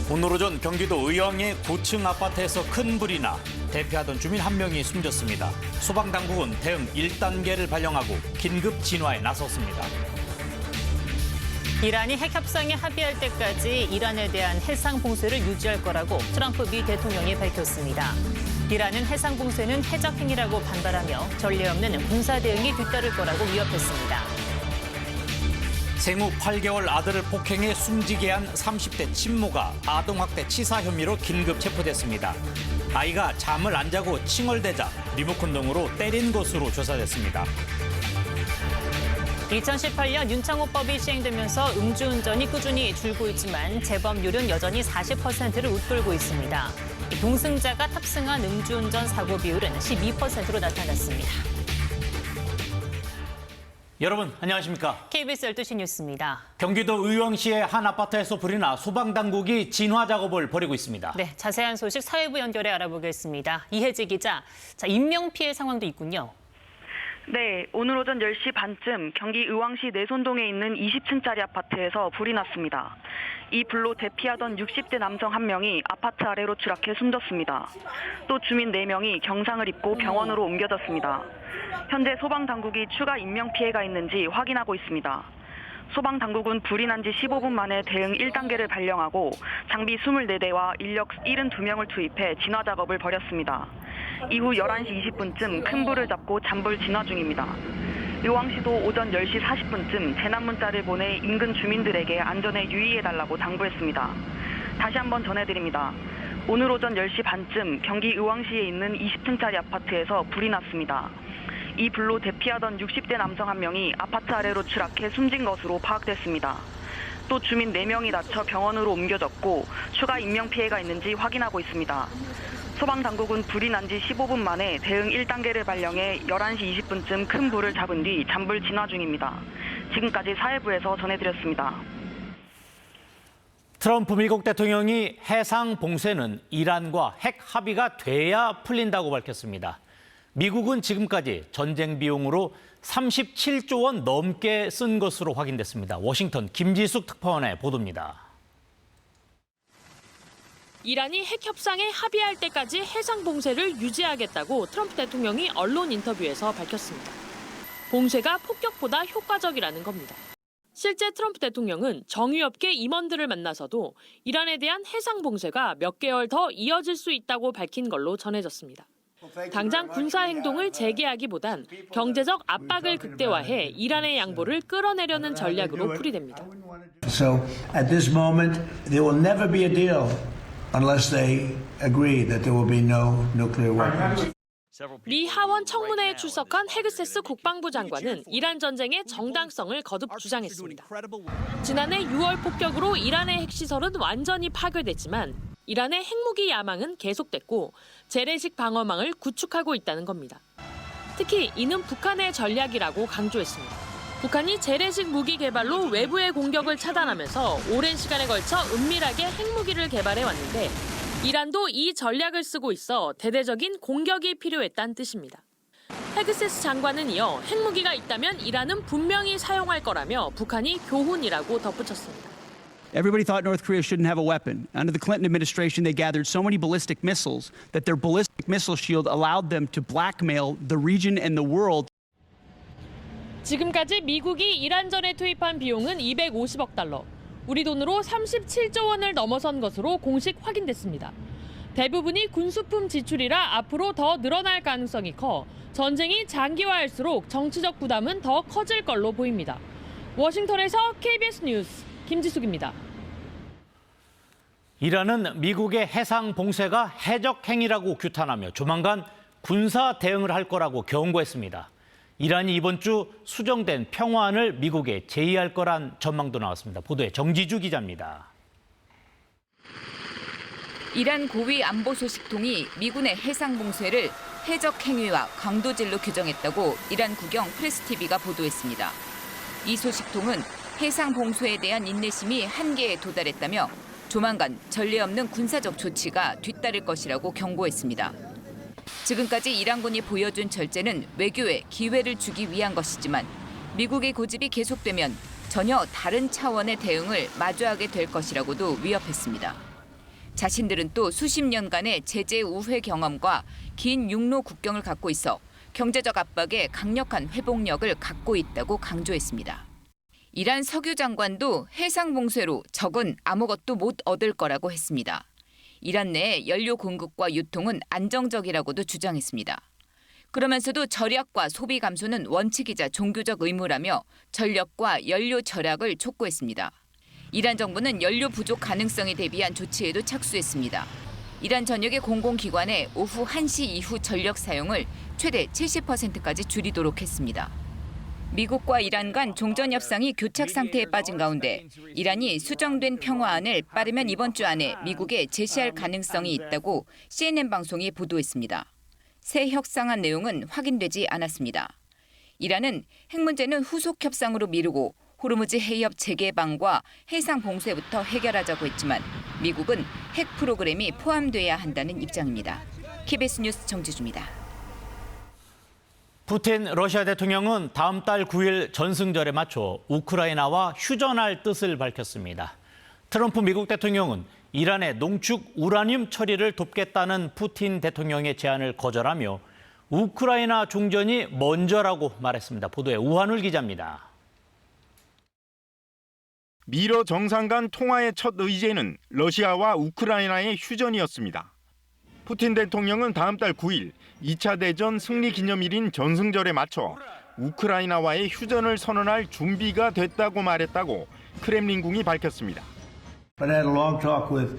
오늘 오전 경기도 의왕의 고층 아파트에서 큰 불이 나 대피하던 주민 한 명이 숨졌습니다. 소방당국은 대응 1단계를 발령하고 긴급 진화에 나섰습니다. 이란이 핵 협상에 합의할 때까지 이란에 대한 해상 봉쇄를 유지할 거라고 트럼프 미 대통령이 밝혔습니다. 이란은 해상 봉쇄는 해적 행위라고 반발하며 전례 없는 군사 대응이 뒤따를 거라고 위협했습니다. 생후 8개월 아들을 폭행해 숨지게 한 30대 친모가 아동학대 치사 혐의로 긴급 체포됐습니다. 아이가 잠을 안 자고 칭얼대자 리모컨 등으로 때린 것으로 조사됐습니다. 2018년 윤창호법이 시행되면서 음주운전이 꾸준히 줄고 있지만 재범률은 여전히 40%를 웃돌고 있습니다. 동승자가 탑승한 음주운전 사고 비율은 12%로 나타났습니다. 여러분 안녕하십니까? KBS 12시 뉴스입니다. 경기도 의왕시의 한 아파트에서 불이 나 소방당국이 진화 작업을 벌이고 있습니다. 네, 자세한 소식 사회부 연결해 알아보겠습니다. 이혜지 기자, 인명피해 상황도 있군요. 네, 오늘 오전 10시 반쯤 경기 의왕시 내손동에 있는 20층짜리 아파트에서 불이 났습니다. 이 불로 대피하던 60대 남성 1명이 아파트 아래로 추락해 숨졌습니다. 또 주민 4명이 경상을 입고 병원으로 옮겨졌습니다. 현재 소방당국이 추가 인명피해가 있는지 확인하고 있습니다. 소방당국은 불이 난 지 15분 만에 대응 1단계를 발령하고 장비 24대와 인력 72명을 투입해 진화 작업을 벌였습니다. 이후 11시 20분쯤 큰 불을 잡고 잔불 진화 중입니다. 의왕시도 오전 10시 40분쯤 재난 문자를 보내 인근 주민들에게 안전에 유의해달라고 당부했습니다. 다시 한번 전해드립니다. 오늘 오전 10시 반쯤 경기 의왕시에 있는 20층짜리 아파트에서 불이 났습니다. 이 불로 대피하던 60대 남성 1명이 아파트 아래로 추락해 숨진 것으로 파악됐습니다. 또 주민 4명이 다쳐 병원으로 옮겨졌고 추가 인명피해가 있는지 확인하고 있습니다. 소방당국은 불이 난 지 15분 만에 대응 1단계를 발령해 11시 20분쯤 큰 불을 잡은 뒤 잔불 진화 중입니다. 지금까지 사회부에서 전해드렸습니다. 트럼프 미국 대통령이 해상 봉쇄는 이란과 핵 합의가 돼야 풀린다고 밝혔습니다. 미국은 지금까지 전쟁 비용으로 37조 원 넘게 쓴 것으로 확인됐습니다. 워싱턴 김지숙 특파원의 보도입니다. 이란이 핵 협상에 합의할 때까지 해상 봉쇄를 유지하겠다고 트럼프 대통령이 언론 인터뷰에서 밝혔습니다. 봉쇄가 폭격보다 효과적이라는 겁니다. 실제 트럼프 대통령은 정유업계 임원들을 만나서도 이란에 대한 해상 봉쇄가 몇 개월 더 이어질 수 있다고 밝힌 걸로 전해졌습니다. 당장 군사 행동을 재개하기보단 경제적 압박을 극대화해 이란의 양보를 끌어내려는 전략으로 풀이됩니다. So at this moment, there will never be a deal unless they agree that there will be no nuclear weapons. 리 하원 청문회에 출석한 헤그세스 국방부 장관은 이란 전쟁의 정당성을 거듭 주장했습니다. 지난해 6월 폭격으로 이란의 핵시설은 완전히 파괴됐지만 이란의 핵무기 야망은 계속됐고 재래식 방어망을 구축하고 있다는 겁니다. 특히 이는 북한의 전략이라고 강조했습니다. 북한이 재래식 무기 개발로 외부의 공격을 차단하면서 오랜 시간에 걸쳐 은밀하게 핵무기를 개발해 왔는데 이란도 이 전략을 쓰고 있어 대대적인 공격이 필요했다는 뜻입니다. 헤그세스 장관은 이어 핵무기가 있다면 이란은 분명히 사용할 거라며 북한이 교훈이라고 덧붙였습니다. Everybody thought North Korea shouldn't have a weapon. Under the Clinton administration, they gathered so many ballistic missiles that their ballistic missile shield allowed them to blackmail the region and the world. 지금까지 미국이 이란전에 투입한 비용은 250억 달러, 우리 돈으로 37조 원을 넘어선 것으로 공식 확인됐습니다. 대부분이 군수품 지출이라 앞으로 더 늘어날 가능성이 커 전쟁이 장기화할수록 정치적 부담은 더 커질 걸로 보입니다. 워싱턴에서 KBS 뉴스 김지숙입니다. 이란은 미국의 해상 봉쇄가 해적 행위라고 규탄하며 조만간 군사 대응을 할 거라고 경고했습니다. 이란이 이번 주 수정된 평화안을 미국에 제의할 거란 전망도 나왔습니다. 보도에 정지주 기자입니다. 이란 고위 안보소식통이 미군의 해상 봉쇄를 해적 행위와 강도질로 규정했다고 이란 국영 프레스TV가 보도했습니다. 이 소식통은 해상 봉쇄에 대한 인내심이 한계에 도달했다며 조만간 전례 없는 군사적 조치가 뒤따를 것이라고 경고했습니다. 지금까지 이란군이 보여준 절제는 외교에 기회를 주기 위한 것이지만 미국의 고집이 계속되면 전혀 다른 차원의 대응을 마주하게 될 것이라고도 위협했습니다. 자신들은 또 수십 년간의 제재 우회 경험과 긴 육로 국경을 갖고 있어 경제적 압박에 강력한 회복력을 갖고 있다고 강조했습니다. 이란 석유 장관도 해상 봉쇄로 적은 아무것도 못 얻을 거라고 했습니다. 이란 내 연료 공급과 유통은 안정적이라고도 주장했습니다. 그러면서도 절약과 소비 감소는 원칙이자 종교적 의무라며 전력과 연료 절약을 촉구했습니다. 이란 정부는 연료 부족 가능성에 대비한 조치에도 착수했습니다. 이란 전역의 공공기관에 오후 1시 이후 전력 사용을 최대 70%까지 줄이도록 했습니다. 미국과 이란 간 종전 협상이 교착 상태에 빠진 가운데 이란이 수정된 평화안을 빠르면 이번 주 안에 미국에 제시할 가능성이 있다고 CNN 방송이 보도했습니다. 새 협상안 내용은 확인되지 않았습니다. 이란은 핵 문제는 후속 협상으로 미루고 호르무즈 해협 재개방과 해상 봉쇄부터 해결하자고 했지만 미국은 핵 프로그램이 포함돼야 한다는 입장입니다. KBS 뉴스 정지주입니다. 푸틴 러시아 대통령은 다음 달 9일 전승절에 맞춰 우크라이나와 휴전할 뜻을 밝혔습니다. 트럼프 미국 대통령은 이란의 농축 우라늄 처리를 돕겠다는 푸틴 대통령의 제안을 거절하며 우크라이나 종전이 먼저라고 말했습니다. 보도에 우한울 기자입니다. 미러 정상 간 통화의 첫 의제는 러시아와 우크라이나의 휴전이었습니다. 푸틴 대통령은 다음 달 9일 2차 대전 승리 기념일인 전승절에 맞춰 우크라이나와의 휴전을 선언할 준비가 됐다고 말했다고 크렘린궁이 밝혔습니다. But I had a long talk with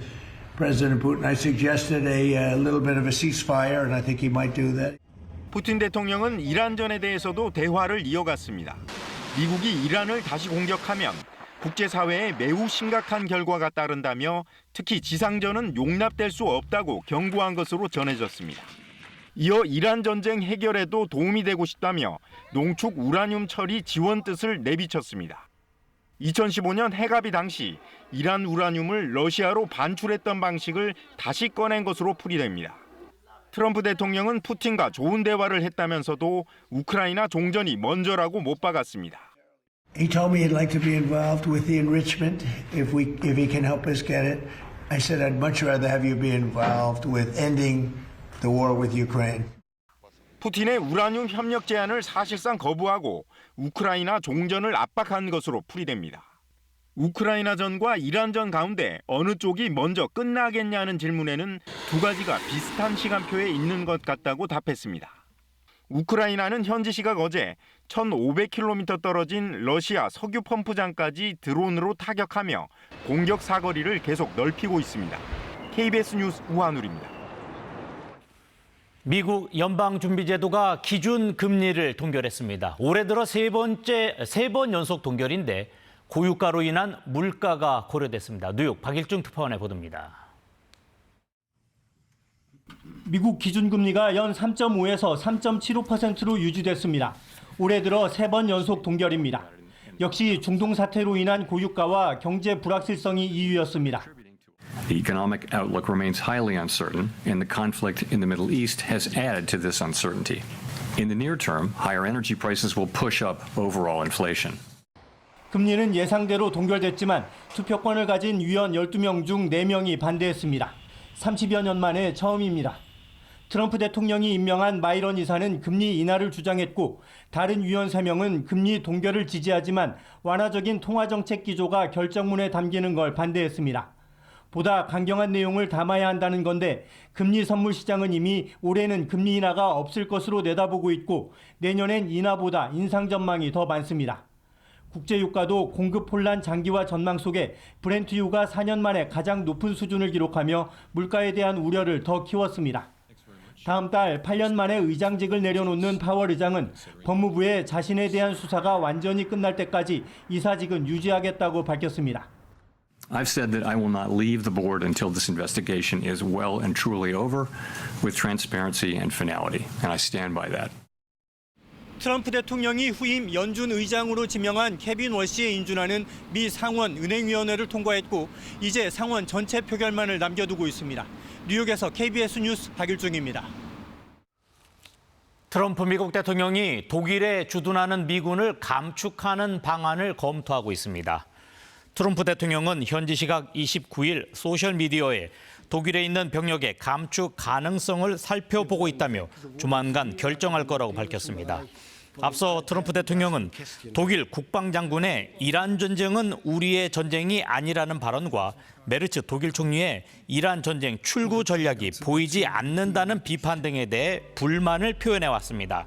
President Putin. I suggested a little bit of a ceasefire, and I think he might do that. 푸틴 대통령은 이란전에 대해서도 대화를 이어갔습니다. 미국이 이란을 다시 공격하면 국제사회에 매우 심각한 결과가 따른다며 특히 지상전은 용납될 수 없다고 경고한 것으로 전해졌습니다. 이어 이란 전쟁 해결에도 도움이 되고 싶다며 농축 우라늄 처리 지원 뜻을 내비쳤습니다. 2015년 핵합의 당시 이란 우라늄을 러시아로 반출했던 방식을 다시 꺼낸 것으로 풀이됩니다. 트럼프 대통령은 푸틴과 좋은 대화를 했다면서도 우크라이나 종전이 먼저라고 못 박았습니다. He told me he'd like to be involved with the enrichment if he can help us get it. I said I'd much rather have you be involved with ending the war with Ukraine. 푸틴의 우라늄 협력 제안을 사실상 거부하고 우크라이나 종전을 압박한 것으로 풀이됩니다. 우크라이나전과 이란전 가운데 어느 쪽이 먼저 끝나겠냐는 질문에는 두 가지가 비슷한 시간표에 있는 것 같다고 답했습니다. 우크라이나는 현지 시각 어제 1,500km 떨어진 러시아 석유 펌프장까지 드론으로 타격하며 공격 사거리를 계속 넓히고 있습니다. KBS 뉴스 우한울입니다. 미국 연방준비제도가 기준금리를 동결했습니다. 올해 들어 세 번 연속 동결인데 고유가로 인한 물가가 고려됐습니다. 뉴욕 박일중 특파원의 보도입니다. 미국 기준금리가 연 3.5에서 3.75%로 유지됐습니다. 올해 들어 세 번 연속 동결입니다. 역시 중동 사태로 인한 고유가와 경제 불확실성이 이유였습니다. The economic outlook remains highly uncertain, and the conflict in the Middle East has added to this uncertainty. In the near term, higher energy prices will push up overall inflation. 금리는 예상대로 동결됐지만 투표권을 가진 위원 12명 중 4명이 반대했습니다. 30여 년 만에 처음입니다. 트럼프 대통령이 임명한 마이런 이사는 금리 인하를 주장했고 다른 위원 3명은 금리 동결을 지지하지만 완화적인 통화정책 기조가 결정문에 담기는 걸 반대했습니다. 보다 강경한 내용을 담아야 한다는 건데 금리 선물 시장은 이미 올해는 금리 인하가 없을 것으로 내다보고 있고 내년엔 인하보다 인상 전망이 더 많습니다. 국제유가도 공급 혼란 장기화 전망 속에 브렌트유가 4년 만에 가장 높은 수준을 기록하며 물가에 대한 우려를 더 키웠습니다. 다음 달 8년 만에 의장직을 내려놓는 파월 의장은 법무부에 자신에 대한 수사가 완전히 끝날 때까지 이사직은 유지하겠다고 밝혔습니다. I've said that I will not leave the board until this investigation is well and truly over with transparency and finality, and I stand by that. 트럼프 대통령이 후임 연준 의장으로 지명한 케빈 월시의 인준안은 미 상원 은행위원회를 통과했고 이제 상원 전체 표결만을 남겨두고 있습니다. 뉴욕에서 KBS 뉴스 박일중입니다. 트럼프 미국 대통령이 독일에 주둔하는 미군을 감축하는 방안을 검토하고 있습니다. 트럼프 대통령은 현지 시각 29일 소셜미디어에 독일에 있는 병력의 감축 가능성을 살펴보고 있다며 조만간 결정할 거라고 밝혔습니다. 앞서 트럼프 대통령은 독일 국방장군의 이란 전쟁은 우리의 전쟁이 아니라는 발언과 메르츠 독일 총리의 이란 전쟁 출구 전략이 보이지 않는다는 비판 등에 대해 불만을 표현해왔습니다.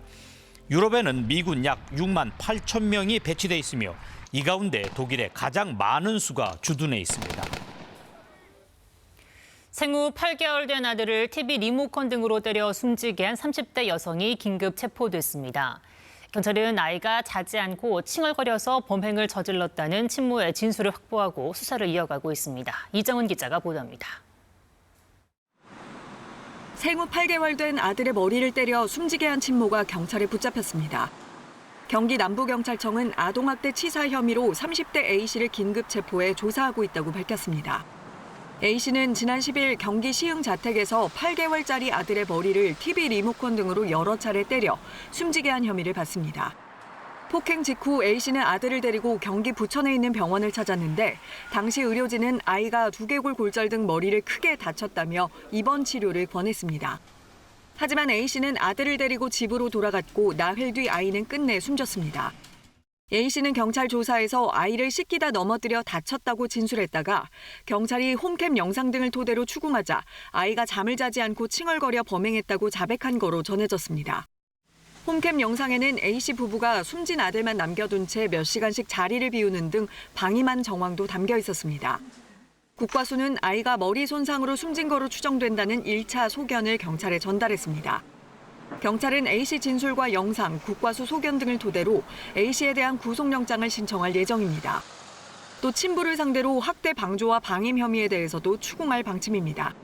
유럽에는 미군 약 6만 8천 명이 배치돼 있으며 이 가운데 독일의 가장 많은 수가 주둔해 있습니다. 생후 8개월 된 아들을 TV 리모컨 등으로 때려 숨지게 한 30대 여성이 긴급 체포됐습니다. 경찰은 아이가 자지 않고 칭얼거려서 범행을 저질렀다는 친모의 진술을 확보하고 수사를 이어가고 있습니다. 이정은 기자가 보도합니다. 생후 8개월 된 아들의 머리를 때려 숨지게 한 친모가 경찰에 붙잡혔습니다. 경기 남부경찰청은 아동학대 치사 혐의로 30대 A씨를 긴급 체포해 조사하고 있다고 밝혔습니다. A씨는 지난 10일 경기 시흥 자택에서 8개월짜리 아들의 머리를 TV 리모컨 등으로 여러 차례 때려 숨지게 한 혐의를 받습니다. 폭행 직후 A씨는 아들을 데리고 경기 부천에 있는 병원을 찾았는데 당시 의료진은 아이가 두개골 골절 등 머리를 크게 다쳤다며 입원 치료를 권했습니다. 하지만 A씨는 아들을 데리고 집으로 돌아갔고 나흘 뒤 아이는 끝내 숨졌습니다. A씨는 경찰 조사에서 아이를 씻기다 넘어뜨려 다쳤다고 진술했다가 경찰이 홈캠 영상 등을 토대로 추궁하자 아이가 잠을 자지 않고 칭얼거려 범행했다고 자백한 거로 전해졌습니다. 홈캠 영상에는 A씨 부부가 숨진 아들만 남겨둔 채 몇 시간씩 자리를 비우는 등 방임한 정황도 담겨 있었습니다. 국과수는 아이가 머리 손상으로 숨진 거로 추정된다는 1차 소견을 경찰에 전달했습니다. 경찰은 A씨 진술과 영상, 국과수 소견 등을 토대로 A씨에 대한 구속영장을 신청할 예정입니다. 또 친부를 상대로 학대 방조와 방임 혐의에 대해서도 추궁할 방침입니다.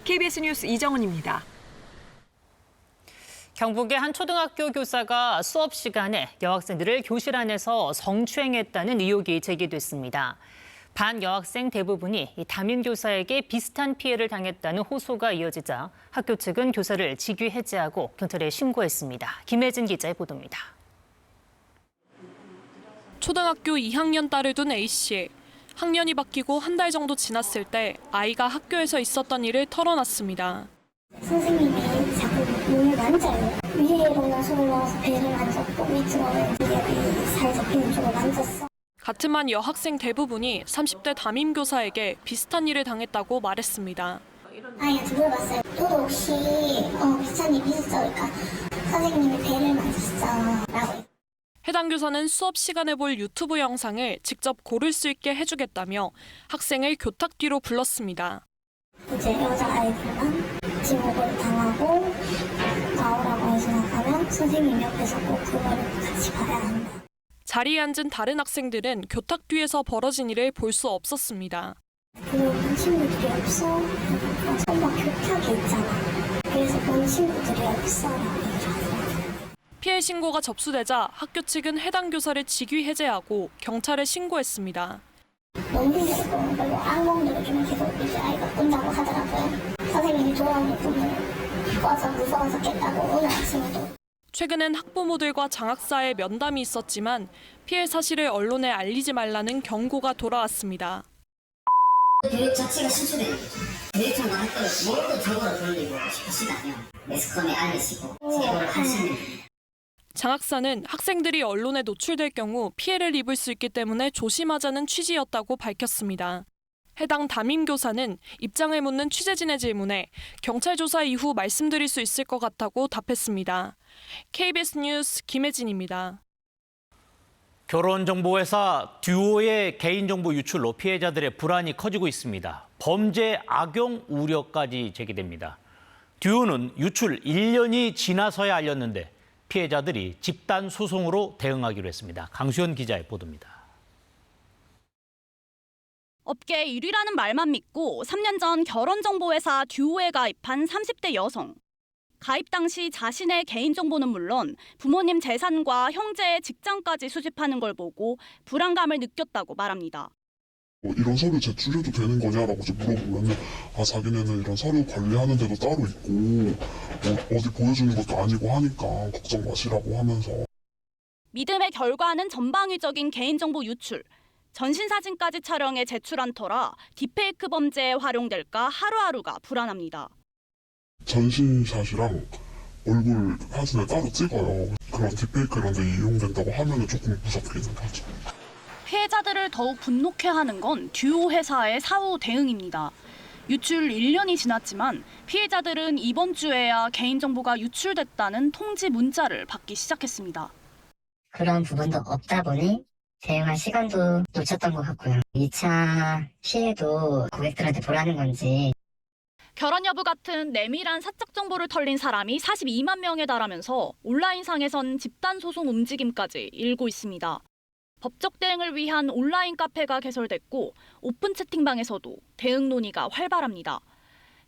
KBS 뉴스 이정은입니다. 경북의 한 초등학교 교사가 수업 시간에 여학생들을 교실 안에서 성추행했다는 의혹이 제기됐습니다. 반 여학생 대부분이 담임 교사에게 비슷한 피해를 당했다는 호소가 이어지자 학교 측은 교사를 직위 해제하고 경찰에 신고했습니다. 김혜진 기자의 보도입니다. 초등학교 2학년 딸을 둔 A씨. 학년이 바뀌고 한 달 정도 지났을 때 아이가 학교에서 있었던 일을 털어놨습니다. 선생님이 자꾸 몸을 만져요. 위에 올라서 올라와서 배를 만졌고 밑으로는 여기 살 접히는 쪽을 만졌어. 같은 반 여학생 대부분이 30대 담임교사에게 비슷한 일을 당했다고 말했습니다. 아이한테 물어봤어요. 너도 혹시 비슷한 일 있었어? 그러니까 선생님이 배를 만졌어 라고. 해당 교사는 수업 시간에 볼 유튜브 영상을 직접 고를 수 있게 해주겠다며 학생을 교탁 뒤로 불렀습니다. 이제 여자아이들만 지목을 당하고 나오라고 해서 나가면 선생님 옆에서 꼭 그거를 같이 봐야 한다. 자리에 앉은 다른 학생들은 교탁 뒤에서 벌어진 일을 볼 수 없었습니다. 본 친구들이 없어. 선박 교탁이 있잖아. 그래서 본 친구들이 없어라고 얘기를 하더라고요. 피해 신고가 접수되자 학교 측은 해당 교사를 직위 해제하고 경찰에 신고했습니다. 너무 힘들고 그리고 악몽들을 좀 계속 이제 아이가 꾼다고 하더라고요. 선생님이 돌아오는 꿈을 꿔서 무서워서 깼다고 오늘 아침에도. 최근엔 학부모들과 장학사의 면담이 있었지만 피해 사실을 언론에 알리지 말라는 경고가 돌아왔습니다. 교육 자체가 실추되는 거죠. 교육청 나갈 때 뭘또 정보를 돌리고 싶으시다면 매스컴에 알리시고 제보를 하시는. 장학사는 학생들이 언론에 노출될 경우 피해를 입을 수 있기 때문에 조심하자는 취지였다고 밝혔습니다. 해당 담임교사는 입장을 묻는 취재진의 질문에 경찰 조사 이후 말씀드릴 수 있을 것 같다고 답했습니다. KBS 뉴스 김혜진입니다. 결혼정보회사 듀오의 개인정보 유출로 피해자들의 불안이 커지고 있습니다. 범죄 악용 우려까지 제기됩니다. 듀오는 유출 1년이 지나서야 알렸는데 피해자들이 집단 소송으로 대응하기로 했습니다. 강수현 기자의 보도입니다. 업계 1위라는 말만 믿고 3년 전 결혼정보회사 듀오에 가입한 30대 여성. 가입 당시 자신의 개인정보는 물론 부모님 재산과 형제의 직장까지 수집하는 걸 보고 불안감을 느꼈다고 말합니다. 이런 서류 제출해도 되는 거냐라고 물어보면 자기네는 이런 서류 관리하는 데도 따로 있고 어디 보여주는 것도 아니고 하니까 걱정 마시라고 하면서. 믿음의 결과는 전방위적인 개인정보 유출. 전신 사진까지 촬영해 제출한 터라 딥페이크 범죄에 활용될까 하루하루가 불안합니다. 전신샷이랑 얼굴 사진을 따로 찍어요. 그런 딥페이크 이런 데 이용된다고 하면 조금 무섭기는 하죠. 피해자들을 더욱 분노케 하는 건 듀오 회사의 사후 대응입니다. 유출 1년이 지났지만 피해자들은 이번 주에야 개인정보가 유출됐다는 통지 문자를 받기 시작했습니다. 그런 부분도 없다 보니 대응할 시간도 놓쳤던 것 같고요. 2차 피해도 고객들한테 보라는 건지. 결혼 여부 같은 내밀한 사적 정보를 털린 사람이 42만 명에 달하면서 온라인상에선 집단 소송 움직임까지 일고 있습니다. 법적 대응을 위한 온라인 카페가 개설됐고 오픈 채팅방에서도 대응 논의가 활발합니다.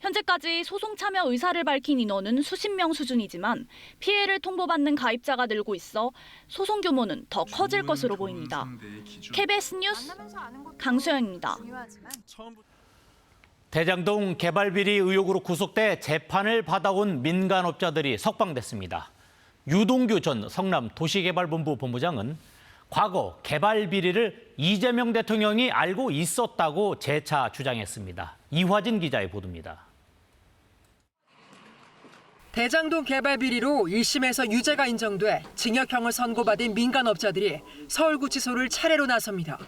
현재까지 소송 참여 의사를 밝힌 인원은 수십 명 수준이지만 피해를 통보받는 가입자가 늘고 있어 소송 규모는 더 커질 것으로 보입니다. KBS 뉴스 강수영입니다. 대장동 개발 비리 의혹으로 구속돼 재판을 받아온 민간업자들이 석방됐습니다. 유동규 전 성남 도시개발본부 본부장은 과거 개발 비리를 이재명 대통령이 알고 있었다고 재차 주장했습니다. 이화진 기자의 보도입니다. 대장동 개발 비리로 1심에서 유죄가 인정돼 징역형을 선고받은 민간업자들이 서울구치소를 차례로 나섭니다.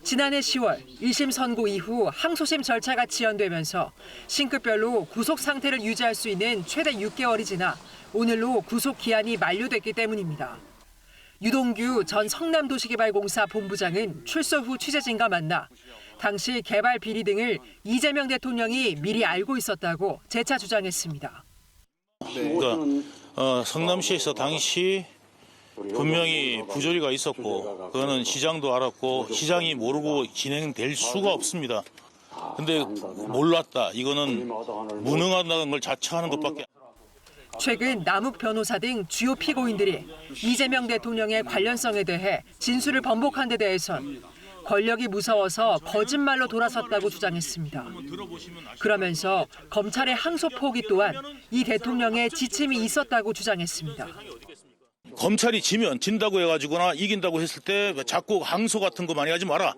지난해 10월 1심 선고 이후 항소심 절차가 지연되면서 신급별로 구속 상태를 유지할 수 있는 최대 6개월이 지나 오늘로 구속 기한이 만료됐기 때문입니다. 유동규 전 성남도시개발공사 본부장은 출소 후 취재진과 만나 당시 개발 비리 등을 이재명 대통령이 미리 알고 있었다고 재차 주장했습니다. 그러니까 성남시에서 당시 분명히 부조리가 있었고 그거는 시장도 알았고 시장이 모르고 진행될 수가 없습니다. 근데 몰랐다. 이거는 무능하다는 걸 자처하는 것밖에. 최근 남욱 변호사 등 주요 피고인들이 이재명 대통령의 관련성에 대해 진술을 번복한 데 대해선 권력이 무서워서 거짓말로 돌아섰다고 주장했습니다. 그러면서 검찰의 항소 포기 또한 이 대통령의 지침이 있었다고 주장했습니다. 검찰이 지면 진다고 해가지거나 이긴다고 했을 때 자꾸 항소 같은 거 많이 하지 마라.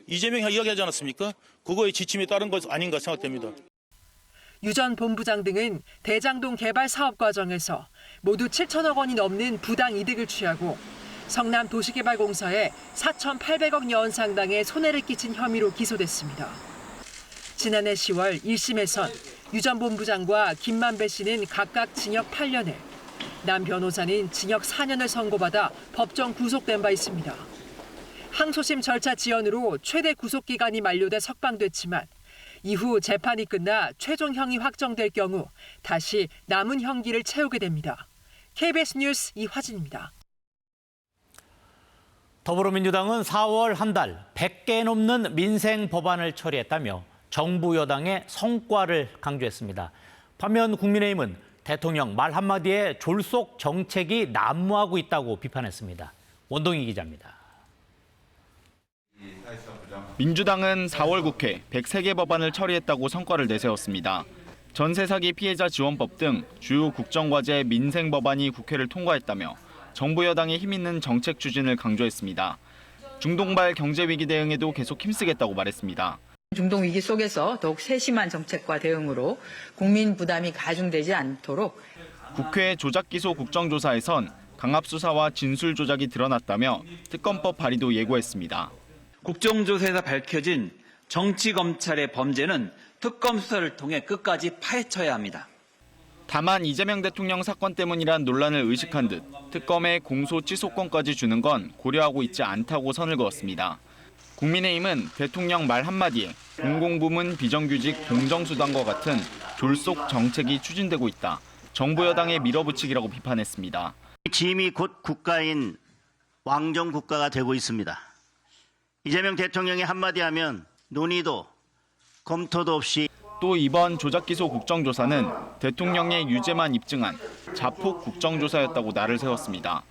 이재명이 이야기하지 않았습니까? 그거의 지침이 따른 것 아닌가 생각됩니다. 유 전 본부장 등은 대장동 개발 사업 과정에서 모두 7천억 원이 넘는 부당 이득을 취하고 성남 도시개발공사에 4,800억 원 상당의 손해를 끼친 혐의로 기소됐습니다. 지난해 10월 1심에선 유 전 본부장과 김만배 씨는 각각 징역 8년을, 남 변호사는 징역 4년을 선고받아 법정 구속된 바 있습니다. 항소심 절차 지연으로 최대 구속기간이 만료돼 석방됐지만 이후 재판이 끝나 최종 형이 확정될 경우 다시 남은 형기를 채우게 됩니다. KBS 뉴스 이화진입니다. 더불어민주당은 4월 한 달 100개 넘는 민생 법안을 처리했다며 정부 여당의 성과를 강조했습니다. 반면 국민의힘은 대통령 말 한마디에 졸속 정책이 난무하고 있다고 비판했습니다. 원동희 기자입니다. 민주당은 4월 국회 103개 법안을 처리했다고 성과를 내세웠습니다. 전세 사기 피해자 지원법 등 주요 국정과제 민생 법안이 국회를 통과했다며 정부 여당의 힘있는 정책 추진을 강조했습니다. 중동발 경제위기 대응에도 계속 힘쓰겠다고 말했습니다. 중동 위기 속에서 더욱 세심한 정책과 대응으로 국민 부담이 가중되지 않도록. 국회 조작기소 국정조사에선 강압수사와 진술 조작이 드러났다며 특검법 발의도 예고했습니다. 국정조사에서 밝혀진 정치검찰의 범죄는 특검 수사를 통해 끝까지 파헤쳐야 합니다. 다만 이재명 대통령 사건 때문이란 논란을 의식한 듯 특검에 공소 취소권까지 주는 건 고려하고 있지 않다고 선을 그었습니다. 국민의힘은 대통령 말 한마디에 공공부문 비정규직 공정수당과 같은 졸속 정책이 추진되고 있다. 정부 여당의 밀어붙이기라고 비판했습니다. 짐이 곧 국가인 왕정국가가 되고 있습니다. 이재명 대통령이 한마디 하면 논의도 검토도 없이. 또 이번 조작기소 국정조사는 대통령의 유죄만 입증한 자폭 국정조사였다고 날을 세웠습니다.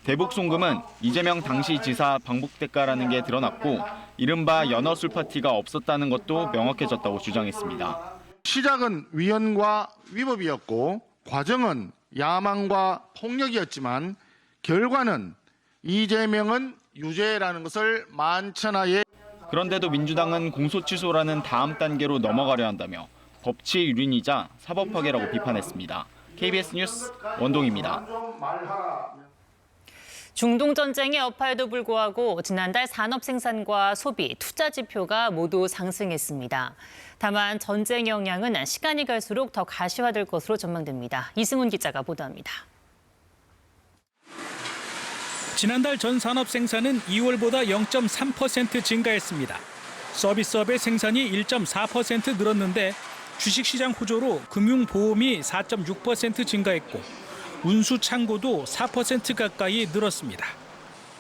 대북 송금은 이재명 당시 지사 방북 대가라는 게 드러났고 이른바 연어술 파티가 없었다는 것도 명확해졌다고 주장했습니다. 시작은 위헌과 위법이었고 과정은 야망과 폭력이었지만 결과는 이재명은 유죄라는 것을 만천하에. 그런데도 민주당은 공소 취소라는 다음 단계로 넘어가려 한다며 법치 유린이자 사법 파괴라고 비판했습니다. KBS 뉴스 원동입니다. 중동 전쟁의 여파에도 불구하고 지난달 산업 생산과 소비, 투자 지표가 모두 상승했습니다. 다만 전쟁 영향은 시간이 갈수록 더 가시화될 것으로 전망됩니다. 이승훈 기자가 보도합니다. 지난달 전 산업 생산은 2월보다 0.3% 증가했습니다. 서비스업의 생산이 1.4% 늘었는데 주식시장 호조로 금융보험이 4.6% 증가했고 운수 창고도 4% 가까이 늘었습니다.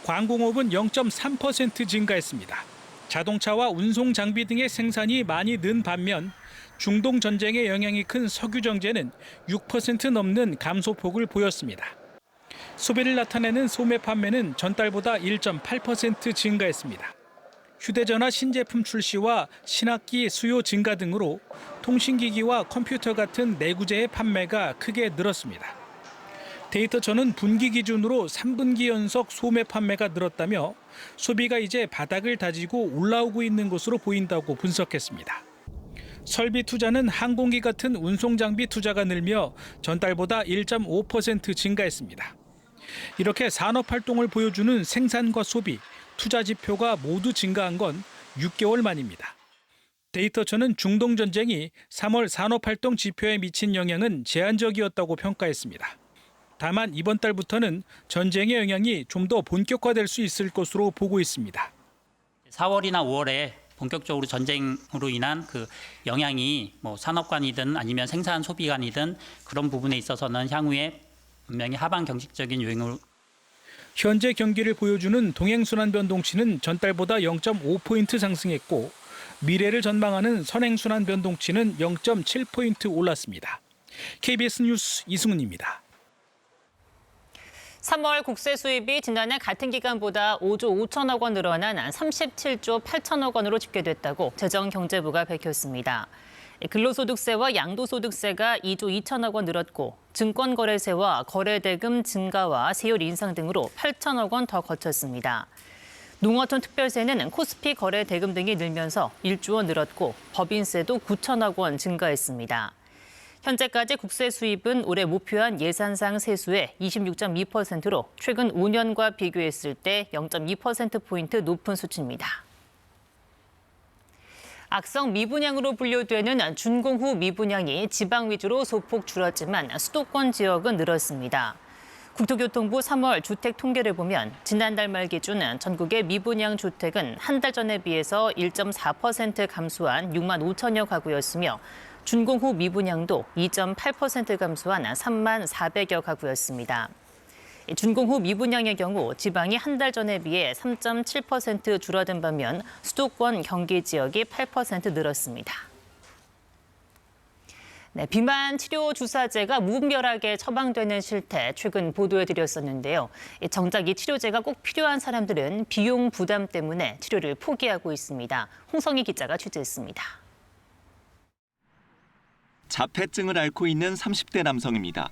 광공업은 0.3% 증가했습니다. 자동차와 운송 장비 등의 생산이 많이 는 반면 중동 전쟁의 영향이 큰 석유 정제는 6% 넘는 감소폭을 보였습니다. 소비를 나타내는 소매 판매는 전달보다 1.8% 증가했습니다. 휴대전화 신제품 출시와 신학기 수요 증가 등으로 통신기기와 컴퓨터 같은 내구재의 판매가 크게 늘었습니다. 데이터처는 분기 기준으로 3분기 연속 소매 판매가 늘었다며 소비가 이제 바닥을 다지고 올라오고 있는 것으로 보인다고 분석했습니다. 설비 투자는 항공기 같은 운송 장비 투자가 늘며 전달보다 1.5% 증가했습니다. 이렇게 산업 활동을 보여주는 생산과 소비, 투자 지표가 모두 증가한 건 6개월 만입니다. 데이터처는 중동 전쟁이 3월 산업 활동 지표에 미친 영향은 제한적이었다고 평가했습니다. 다만 이번 달부터는 전쟁의 영향이 좀 더 본격화될 수 있을 것으로 보고 있습니다. 4월이나 5월에 본격적으로 전쟁으로 인한 그 영향이 산업관이든 아니면 생산 소비관이든 그런 부분에 있어서는 향후에 분명히 하방 경직적인 요인으로. 현재 경기를 보여주는 동행순환 변동치는 전달보다 0.5포인트 상승했고 미래를 전망하는 선행순환 변동치는 0.7포인트 올랐습니다. KBS 뉴스 이승훈입니다. 3월 국세 수입이 지난해 같은 기간보다 5조 5천억 원 늘어난 37조 8천억 원으로 집계됐다고 재정경제부가 밝혔습니다. 근로소득세와 양도소득세가 2조 2천억 원 늘었고 증권거래세와 거래대금 증가와 세율 인상 등으로 8천억 원 더 거쳤습니다. 농어촌 특별세는 코스피 거래대금 등이 늘면서 1조 원 늘었고 법인세도 9천억 원 증가했습니다. 현재까지 국세 수입은 올해 목표한 예산상 세수의 26.2%로 최근 5년과 비교했을 때 0.2%포인트 높은 수치입니다. 악성 미분양으로 분류되는 준공 후 미분양이 지방 위주로 소폭 줄었지만 수도권 지역은 늘었습니다. 국토교통부 3월 주택 통계를 보면 지난달 말 기준 전국의 미분양 주택은 한 달 전에 비해서 1.4% 감소한 6만 5천여 가구였으며 준공 후 미분양도 2.8% 감소한 3만 400여 가구였습니다. 준공 후 미분양의 경우 지방이 한 달 전에 비해 3.7% 줄어든 반면 수도권 경기 지역이 8% 늘었습니다. 비만 치료 주사제가 무분별하게 처방되는 실태 최근 보도해드렸었는데요. 정작 이 치료제가 꼭 필요한 사람들은 비용 부담 때문에 치료를 포기하고 있습니다. 홍성희 기자가 취재했습니다. 자폐증을 앓고 있는 30대 남성입니다.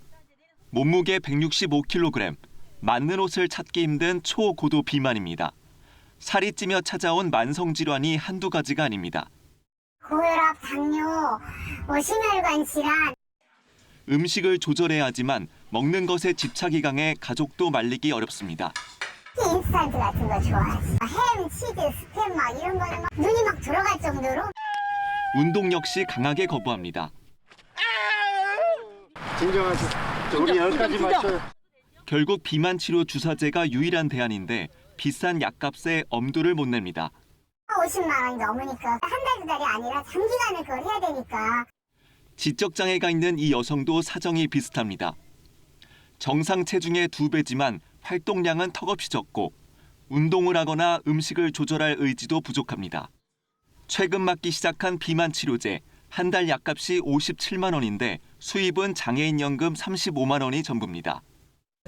몸무게 165kg, 맞는 옷을 찾기 힘든 초고도 비만입니다. 살이 찌며 찾아온 만성 질환이 한두 가지가 아닙니다. 고혈압, 당뇨, 심혈관 질환. 음식을 조절해야 하지만 먹는 것에 집착이 강해 가족도 말리기 어렵습니다. 인스턴트 같은 거 좋아하지. 햄, 치즈, 스팸 막 이런 거는 막 눈이 막 들어갈 정도로. 운동 역시 강하게 거부합니다. 진정하세요. 우리 여기까지 마셔요. 결국 비만 치료 주사제가 유일한 대안인데 비싼 약값에 엄두를 못 냅니다. 50만 원이 넘으니까 한 달, 두 달이 아니라 장기간을 그걸 해야 되니까. 지적 장애가 있는 이 여성도 사정이 비슷합니다. 정상 체중의 2배지만 활동량은 턱없이 적고 운동을 하거나 음식을 조절할 의지도 부족합니다. 최근 맞기 시작한 비만 치료제, 한 달 약값이 57만 원인데 수입은 장애인연금 35만 원이 전부입니다.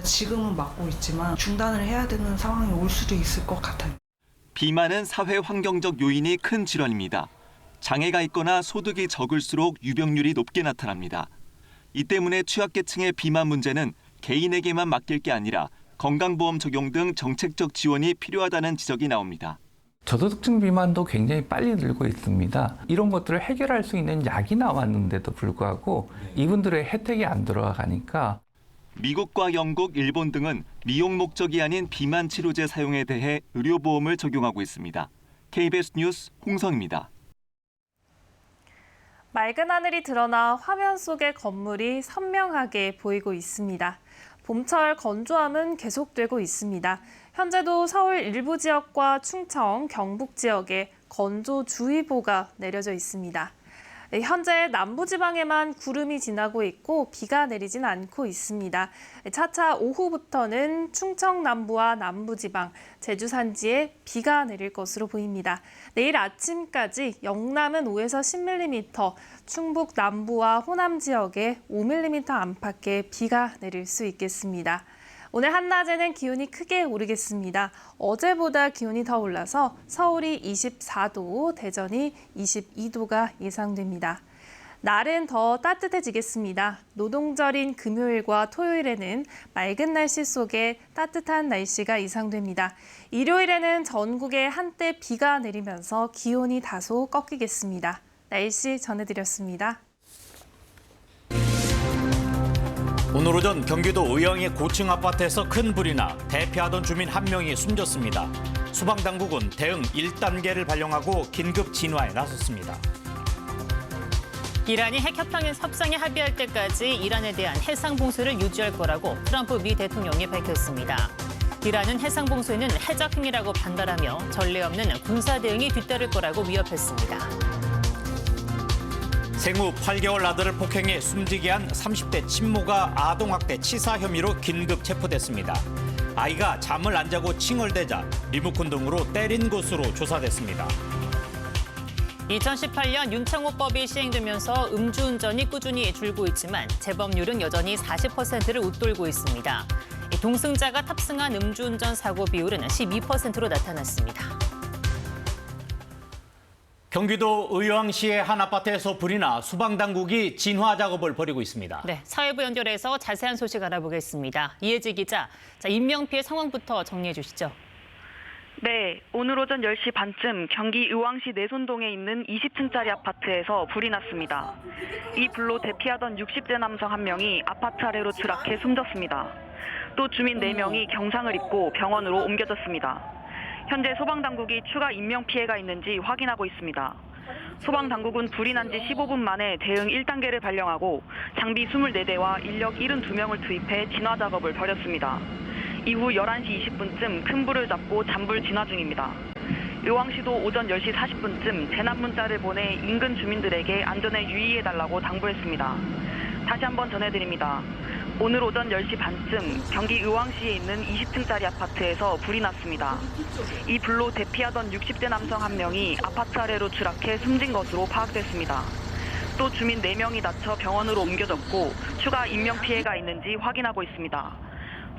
지금은 맞고 있지만 중단을 해야 되는 상황이 올 수도 있을 것 같아요. 비만은 사회 환경적 요인이 큰 질환입니다. 장애가 있거나 소득이 적을수록 유병률이 높게 나타납니다. 이 때문에 취약계층의 비만 문제는 개인에게만 맡길 게 아니라 건강보험 적용 등 정책적 지원이 필요하다는 지적이 나옵니다. 저소득층 비만도 굉장히 빨리 늘고 있습니다. 이런 것들을 해결할 수 있는 약이 나왔는데도 불구하고 이분들의 혜택이 안 들어가니까 미국과 영국, 일본 등은 미용 목적이 아닌 비만 치료제 사용에 대해 의료보험을 적용하고 있습니다. KBS 뉴스 홍성입니다. 맑은 하늘이 드러나 화면 속의 건물이 선명하게 보이고 있습니다. 봄철 건조함은 계속되고 있습니다. 현재도 서울 일부 지역과 충청, 경북 지역에 건조주의보가 내려져 있습니다. 현재 남부지방에만 구름이 지나고 있고 비가 내리진 않고 있습니다. 차차 오후부터는 충청 남부와 남부지방, 제주 산지에 비가 내릴 것으로 보입니다. 내일 아침까지 영남은 5에서 10mm, 충북 남부와 호남 지역에 5mm 안팎의 비가 내릴 수 있겠습니다. 오늘 한낮에는 기온이 크게 오르겠습니다. 어제보다 기온이 더 올라서 서울이 24도, 대전이 22도가 예상됩니다. 날은 더 따뜻해지겠습니다. 노동절인 금요일과 토요일에는 맑은 날씨 속에 따뜻한 날씨가 예상됩니다. 일요일에는 전국에 한때 비가 내리면서 기온이 다소 꺾이겠습니다. 날씨 전해드렸습니다. 오늘 오전 경기도 의왕의 고층 아파트에서 큰 불이 나 대피하던 주민 한 명이 숨졌습니다. 소방당국은 대응 1단계를 발령하고 긴급 진화에 나섰습니다. 이란이 핵 협상에 합의할 때까지 이란에 대한 해상 봉쇄를 유지할 거라고 트럼프 미 대통령이 밝혔습니다. 이란은 해상 봉쇄는 해적 행위라고 반발하며 전례 없는 군사 대응이 뒤따를 거라고 위협했습니다. 생후 8개월 아들을 폭행해 숨지게 한 30대 친모가 아동학대 치사 혐의로 긴급 체포됐습니다. 아이가 잠을 안 자고 칭얼대자 리모컨 등으로 때린 것으로 조사됐습니다. 2018년 윤창호법이 시행되면서 음주운전이 꾸준히 줄고 있지만 재범률은 여전히 40%를 웃돌고 있습니다. 동승자가 탑승한 음주운전 사고 비율은 12%로 나타났습니다. 경기도 의왕시의 한 아파트에서 불이 나 소방당국이 진화 작업을 벌이고 있습니다. 네, 사회부 연결해서 자세한 소식 알아보겠습니다. 이혜지 기자, 인명피해 상황부터 정리해 주시죠. 네, 오늘 오전 10시 반쯤 경기 의왕시 내손동에 있는 20층짜리 아파트에서 불이 났습니다. 이 불로 대피하던 60대 남성 한 명이 아파트 아래로 추락해 숨졌습니다. 또 주민 4명이 경상을 입고 병원으로 옮겨졌습니다. 현재 소방당국이 추가 인명피해가 있는지 확인하고 있습니다. 소방당국은 불이 난 지 15분 만에 대응 1단계를 발령하고 장비 24대와 인력 72명을 투입해 진화 작업을 벌였습니다. 이후 11시 20분쯤 큰 불을 잡고 잔불 진화 중입니다. 의왕시도 오전 10시 40분쯤 재난 문자를 보내 인근 주민들에게 안전에 유의해달라고 당부했습니다. 다시 한번 전해드립니다. 오늘 오전 10시 반쯤 경기 의왕시에 있는 20층짜리 아파트에서 불이 났습니다. 이 불로 대피하던 60대 남성 한 명이 아파트 아래로 추락해 숨진 것으로 파악됐습니다. 또 주민 4명이 다쳐 병원으로 옮겨졌고 추가 인명피해가 있는지 확인하고 있습니다.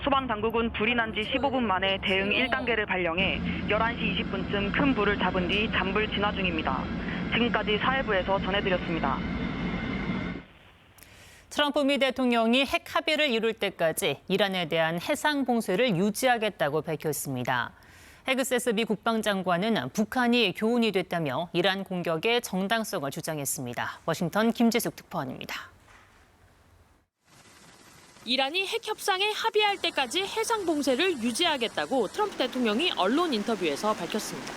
소방당국은 불이 난 지 15분 만에 대응 1단계를 발령해 11시 20분쯤 큰 불을 잡은 뒤 잔불 진화 중입니다. 지금까지 사회부에서 전해드렸습니다. 트럼프 미 대통령이 핵 합의를 이룰 때까지 이란에 대한 해상 봉쇄를 유지하겠다고 밝혔습니다. 헤그세스 미 국방장관은 북한이 교훈이 됐다며 이란 공격의 정당성을 주장했습니다. 워싱턴 김지숙 특파원입니다. 이란이 핵 협상에 합의할 때까지 해상 봉쇄를 유지하겠다고 트럼프 대통령이 언론 인터뷰에서 밝혔습니다.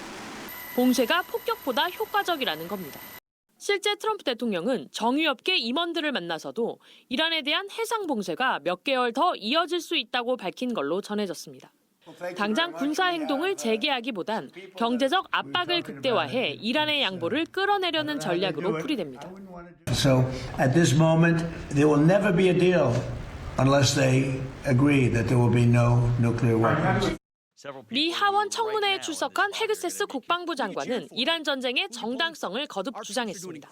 봉쇄가 폭격보다 효과적이라는 겁니다. 실제 트럼프 대통령은 정유업계 임원들을 만나서도 이란에 대한 해상 봉쇄가 몇 개월 더 이어질 수 있다고 밝힌 걸로 전해졌습니다. 당장 군사 행동을 재개하기보단 경제적 압박을 극대화해 이란의 양보를 끌어내려는 전략으로 풀이됩니다. So at this moment, there will never be a deal unless they agree that there will be no nuclear weapons. 미 하원 청문회에 출석한 헤그세스 국방부 장관은 이란 전쟁의 정당성을 거듭 주장했습니다.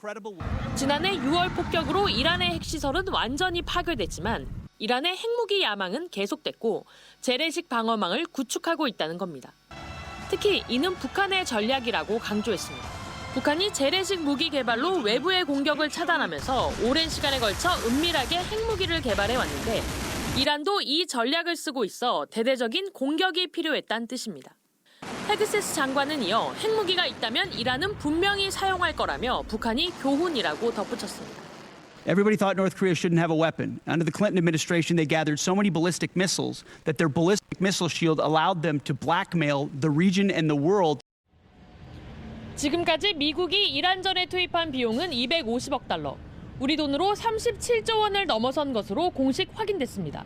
지난해 6월 폭격으로 이란의 핵시설은 완전히 파괴됐지만 이란의 핵무기 야망은 계속됐고 재래식 방어망을 구축하고 있다는 겁니다. 특히 이는 북한의 전략이라고 강조했습니다. 북한이 재래식 무기 개발로 외부의 공격을 차단하면서 오랜 시간에 걸쳐 은밀하게 핵무기를 개발해 왔는데 이란도 이 전략을 쓰고 있어 대대적인 공격이 필요했다는 뜻입니다. 헤그세스 장관은 이어 핵무기가 있다면 이란은 분명히 사용할 거라며 북한이 교훈이라고 덧붙였습니다. Everybody thought North Korea shouldn't have a weapon. Under the Clinton administration, they gathered so many ballistic missiles that their ballistic missile shield allowed them to blackmail the region and the world. 지금까지 미국이 이란전에 투입한 비용은 250억 달러, 우리 돈으로 37조 원을 넘어선 것으로 공식 확인됐습니다.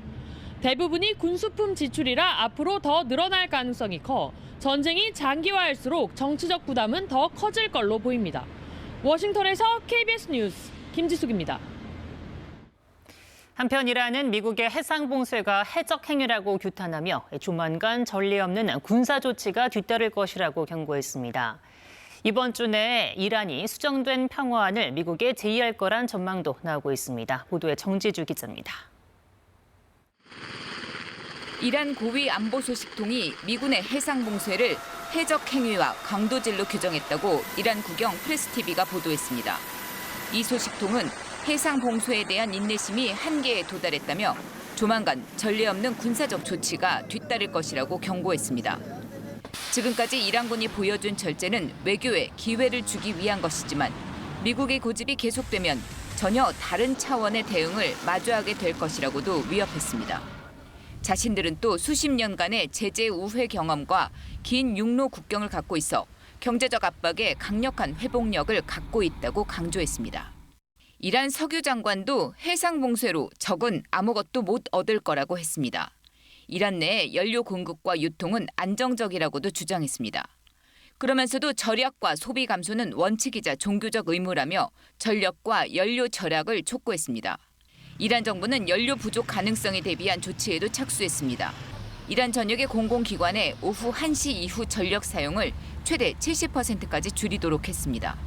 대부분이 군수품 지출이라 앞으로 더 늘어날 가능성이 커 전쟁이 장기화할수록 정치적 부담은 더 커질 걸로 보입니다. 워싱턴에서 KBS 뉴스 김지숙입니다. 한편 이란은 미국의 해상 봉쇄가 해적 행위라고 규탄하며 조만간 전례 없는 군사 조치가 뒤따를 것이라고 경고했습니다. 이번 주 내에 이란이 수정된 평화안을 미국에 제의할 거란 전망도 나오고 있습니다. 보도에 정지주 기자입니다. 이란 고위 안보소식통이 미군의 해상 봉쇄를 해적 행위와 강도질로 규정했다고 이란 국영 프레스TV가 보도했습니다. 이 소식통은 해상 봉쇄에 대한 인내심이 한계에 도달했다며 조만간 전례 없는 군사적 조치가 뒤따를 것이라고 경고했습니다. 지금까지 이란군이 보여준 절제는 외교에 기회를 주기 위한 것이지만 미국의 고집이 계속되면 전혀 다른 차원의 대응을 마주하게 될 것이라고도 위협했습니다. 자신들은 또 수십 년간의 제재 우회 경험과 긴 육로 국경을 갖고 있어 경제적 압박에 강력한 회복력을 갖고 있다고 강조했습니다. 이란 석유 장관도 해상 봉쇄로 적은 아무것도 못 얻을 거라고 했습니다. 이란 내 연료 공급과 유통은 안정적이라고도 주장했습니다. 그러면서도 절약과 소비 감소는 원칙이자 종교적 의무라며 전력과 연료 절약을 촉구했습니다. 이란 정부는 연료 부족 가능성에 대비한 조치에도 착수했습니다. 이란 전역의 공공기관에 오후 1시 이후 전력 사용을 최대 70%까지 줄이도록 했습니다.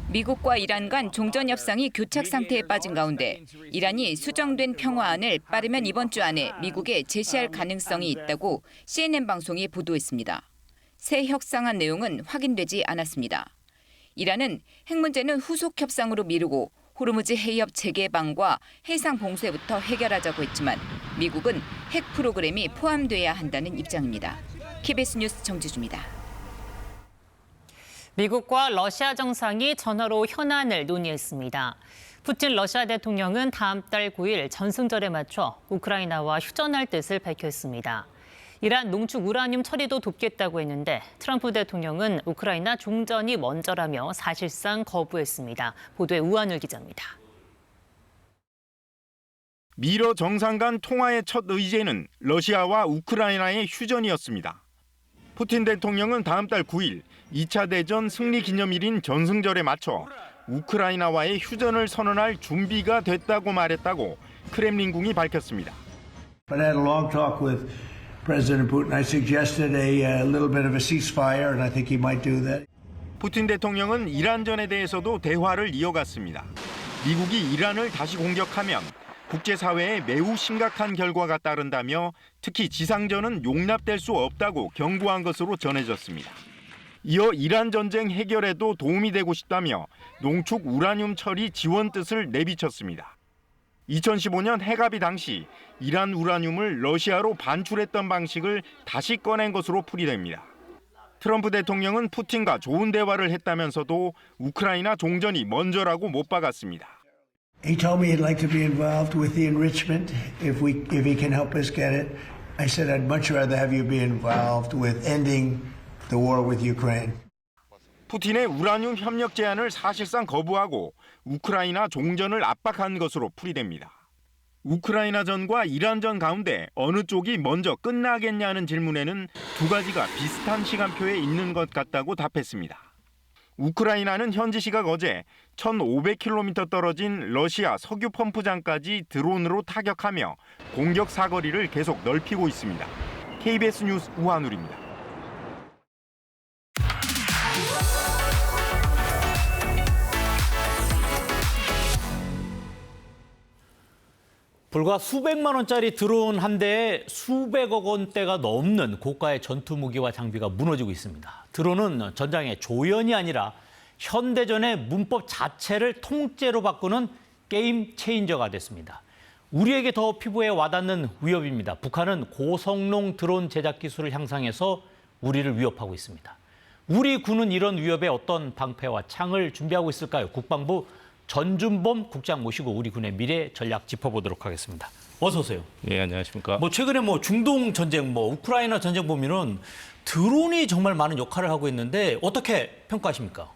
미국과 이란 간 종전 협상이 교착 상태에 빠진 가운데 이란이 수정된 평화안을 빠르면 이번 주 안에 미국에 제시할 가능성이 있다고 CNN 방송이 보도했습니다. 새 협상안 내용은 확인되지 않았습니다. 이란은 핵 문제는 후속 협상으로 미루고 호르무즈 해협 재개방과 해상 봉쇄부터 해결하자고 했지만 미국은 핵 프로그램이 포함돼야 한다는 입장입니다. KBS 뉴스 정지주입니다. 미국과 러시아 정상이 전화로 현안을 논의했습니다. 푸틴 러시아 대통령은 다음 달 9일 전승절에 맞춰 우크라이나와 휴전할 뜻을 밝혔습니다. 이란 농축 우라늄 처리도 돕겠다고 했는데 트럼프 대통령은 우크라이나 종전이 먼저라며 사실상 거부했습니다. 보도에 우한울 기자입니다. 미러 정상 간 통화의 첫 의제는 러시아와 우크라이나의 휴전이었습니다. 푸틴 대통령은 다음 달 9일 2차 대전 승리 기념일인 전승절에 맞춰 우크라이나와의 휴전을 선언할 준비가 됐다고 말했다고 크렘린궁이 밝혔습니다. But I had a long talk with President Putin. I suggested a little bit of a ceasefire, and I think he might do that. 푸틴 대통령은 이란전에 대해서도 대화를 이어갔습니다. 미국이 이란을 다시 공격하면 국제사회에 매우 심각한 결과가 따른다며 특히 지상전은 용납될 수 없다고 경고한 것으로 전해졌습니다. 이어 이란 전쟁 해결에도 도움이 되고 싶다며 농축 우라늄 처리 지원 뜻을 내비쳤습니다. 2015년 핵합의 당시 이란 우라늄을 러시아로 반출했던 방식을 다시 꺼낸 것으로 풀이됩니다. 트럼프 대통령은 푸틴과 좋은 대화를 했다면서도 우크라이나 종전이 먼저라고 못 박았습니다. He told me he'd like to be involved with the enrichment if he can help us get it. I said I'd much rather have you be involved with ending the war with Ukraine. 푸틴의 우라늄 협력 제안을 사실상 거부하고 우크라이나 종전을 압박한 것으로 풀이됩니다. 우크라이나전과 이란전 가운데 어느 쪽이 먼저 끝나겠냐는 질문에는 두 가지가 비슷한 시간표에 있는 것 같다고 답했습니다. 우크라이나는 현지 시각 어제 1,500km 떨어진 러시아 석유 펌프장까지 드론으로 타격하며 공격 사거리를 계속 넓히고 있습니다. KBS 뉴스 우한울입니다. 불과 수백만 원짜리 드론 한 대에 수백억 원대가 넘는 고가의 전투 무기와 장비가 무너지고 있습니다. 드론은 전장의 조연이 아니라 현대전의 문법 자체를 통째로 바꾸는 게임 체인저가 됐습니다. 우리에게 더 피부에 와닿는 위협입니다. 북한은 고성능 드론 제작 기술을 향상해서 우리를 위협하고 있습니다. 우리 군은 이런 위협에 어떤 방패와 창을 준비하고 있을까요? 국방부 전준범 국장 모시고 우리 군의 미래 전략 짚어보도록 하겠습니다. 어서 오세요. 네, 안녕하십니까. 최근에 중동 전쟁, 우크라이나 전쟁 보면은 드론이 정말 많은 역할을 하고 있는데 어떻게 평가하십니까?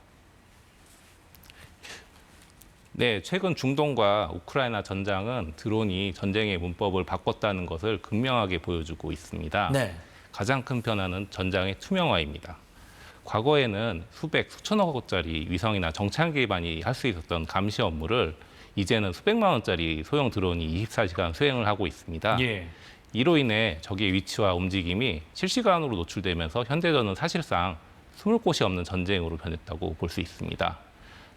네, 최근 중동과 우크라이나 전장은 드론이 전쟁의 문법을 바꿨다는 것을 극명하게 보여주고 있습니다. 네. 가장 큰 변화는 전장의 투명화입니다. 과거에는 수천억 원짜리 위성이나 정찰 기반이 할 수 있었던 감시 업무를 이제는 수백만 원짜리 소형 드론이 24시간 수행을 하고 있습니다. 예. 이로 인해 적의 위치와 움직임이 실시간으로 노출되면서 현대전은 사실상 숨을 곳이 없는 전쟁으로 변했다고 볼 수 있습니다.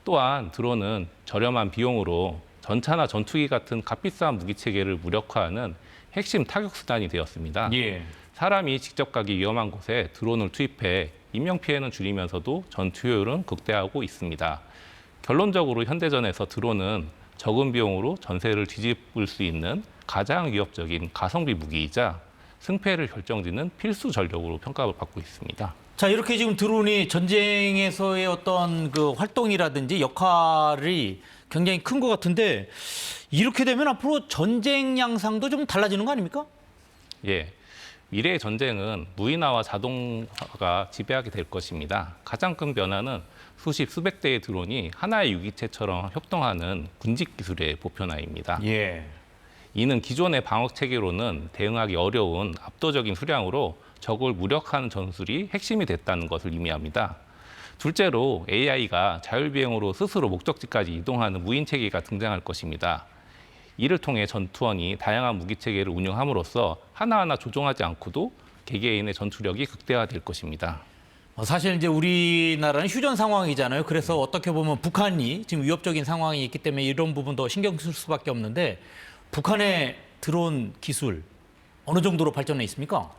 또한 드론은 저렴한 비용으로 전차나 전투기 같은 값비싼 무기체계를 무력화하는 핵심 타격수단이 되었습니다. 예. 사람이 직접 가기 위험한 곳에 드론을 투입해 인명피해는 줄이면서도 전투 효율은 극대화하고 있습니다. 결론적으로 현대전에서 드론은 적은 비용으로 전세를 뒤집을 수 있는 가장 위협적인 가성비 무기이자 승패를 결정짓는 필수 전력으로 평가를 받고 있습니다. 자, 이렇게 지금 드론이 전쟁에서의 어떤 그 활동이라든지 역할이 굉장히 큰 것 같은데 이렇게 되면 앞으로 전쟁 양상도 좀 달라지는 거 아닙니까? 예. 미래의 전쟁은 무인화와 자동화가 지배하게 될 것입니다. 가장 큰 변화는 수백 대의 드론이 하나의 유기체처럼 협동하는 군직 기술의 보편화입니다. 예. 이는 기존의 방어 체계로는 대응하기 어려운 압도적인 수량으로 적을 무력화하는 전술이 핵심이 됐다는 것을 의미합니다. 둘째로 AI가 자율비행으로 스스로 목적지까지 이동하는 무인 체계가 등장할 것입니다. 이를 통해 전투원이 다양한 무기 체계를 운영함으로써 하나하나 조종하지 않고도 개개인의 전투력이 극대화될 것입니다. 사실 이제 우리나라는 휴전 상황이잖아요. 그래서 어떻게 보면 북한이 지금 위협적인 상황이 있기 때문에 이런 부분도 신경 쓸 수밖에 없는데 북한의 드론 기술 어느 정도로 발전해 있습니까?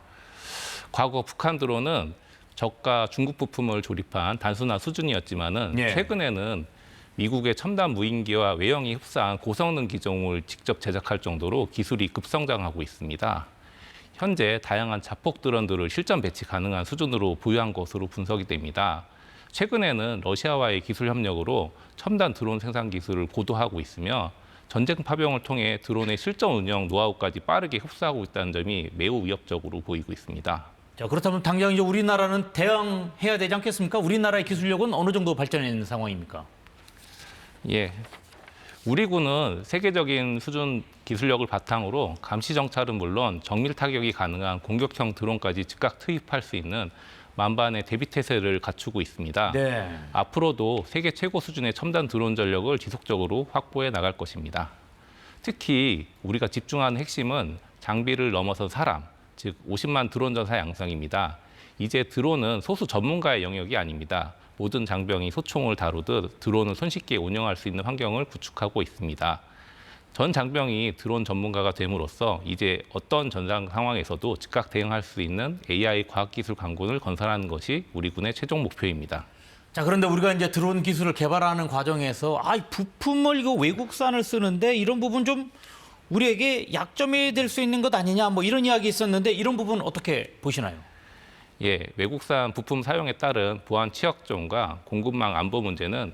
과거 북한 드론은 적과 중국 부품을 조립한 단순한 수준이었지만은 예. 최근에는 미국의 첨단 무인기와 외형이 흡사한 고성능 기종을 직접 제작할 정도로 기술이 급성장하고 있습니다. 현재 다양한 자폭 드론들을 실전 배치 가능한 수준으로 보유한 것으로 분석이 됩니다. 최근에는 러시아와의 기술 협력으로 첨단 드론 생산 기술을 고도화하고 있으며 전쟁 파병을 통해 드론의 실전 운영 노하우까지 빠르게 흡수하고 있다는 점이 매우 위협적으로 보이고 있습니다. 자, 그렇다면 당장 이제 우리나라는 대응해야 되지 않겠습니까? 우리나라의 기술력은 어느 정도 발전해 있는 상황입니까? 예. 우리 군은 세계적인 수준 기술력을 바탕으로 감시 정찰은 물론 정밀 타격이 가능한 공격형 드론까지 즉각 투입할 수 있는 만반의 대비 태세를 갖추고 있습니다. 네. 앞으로도 세계 최고 수준의 첨단 드론 전력을 지속적으로 확보해 나갈 것입니다. 특히 우리가 집중하는 핵심은 장비를 넘어선 사람, 즉 50만 드론 전사 양성입니다. 이제 드론은 소수 전문가의 영역이 아닙니다. 모든 장병이 소총을 다루듯 드론을 손쉽게 운영할 수 있는 환경을 구축하고 있습니다. 전 장병이 드론 전문가가 됨으로써 이제 어떤 전장 상황에서도 즉각 대응할 수 있는 AI 과학기술 강군을 건설하는 것이 우리 군의 최종 목표입니다. 자, 그런데 우리가 이제 드론 기술을 개발하는 과정에서 부품을 이거 외국산을 쓰는데 이런 부분 좀 우리에게 약점이 될 수 있는 것 아니냐 이런 이야기 있었는데 이런 부분 어떻게 보시나요? 예, 외국산 부품 사용에 따른 보안 취약점과 공급망 안보 문제는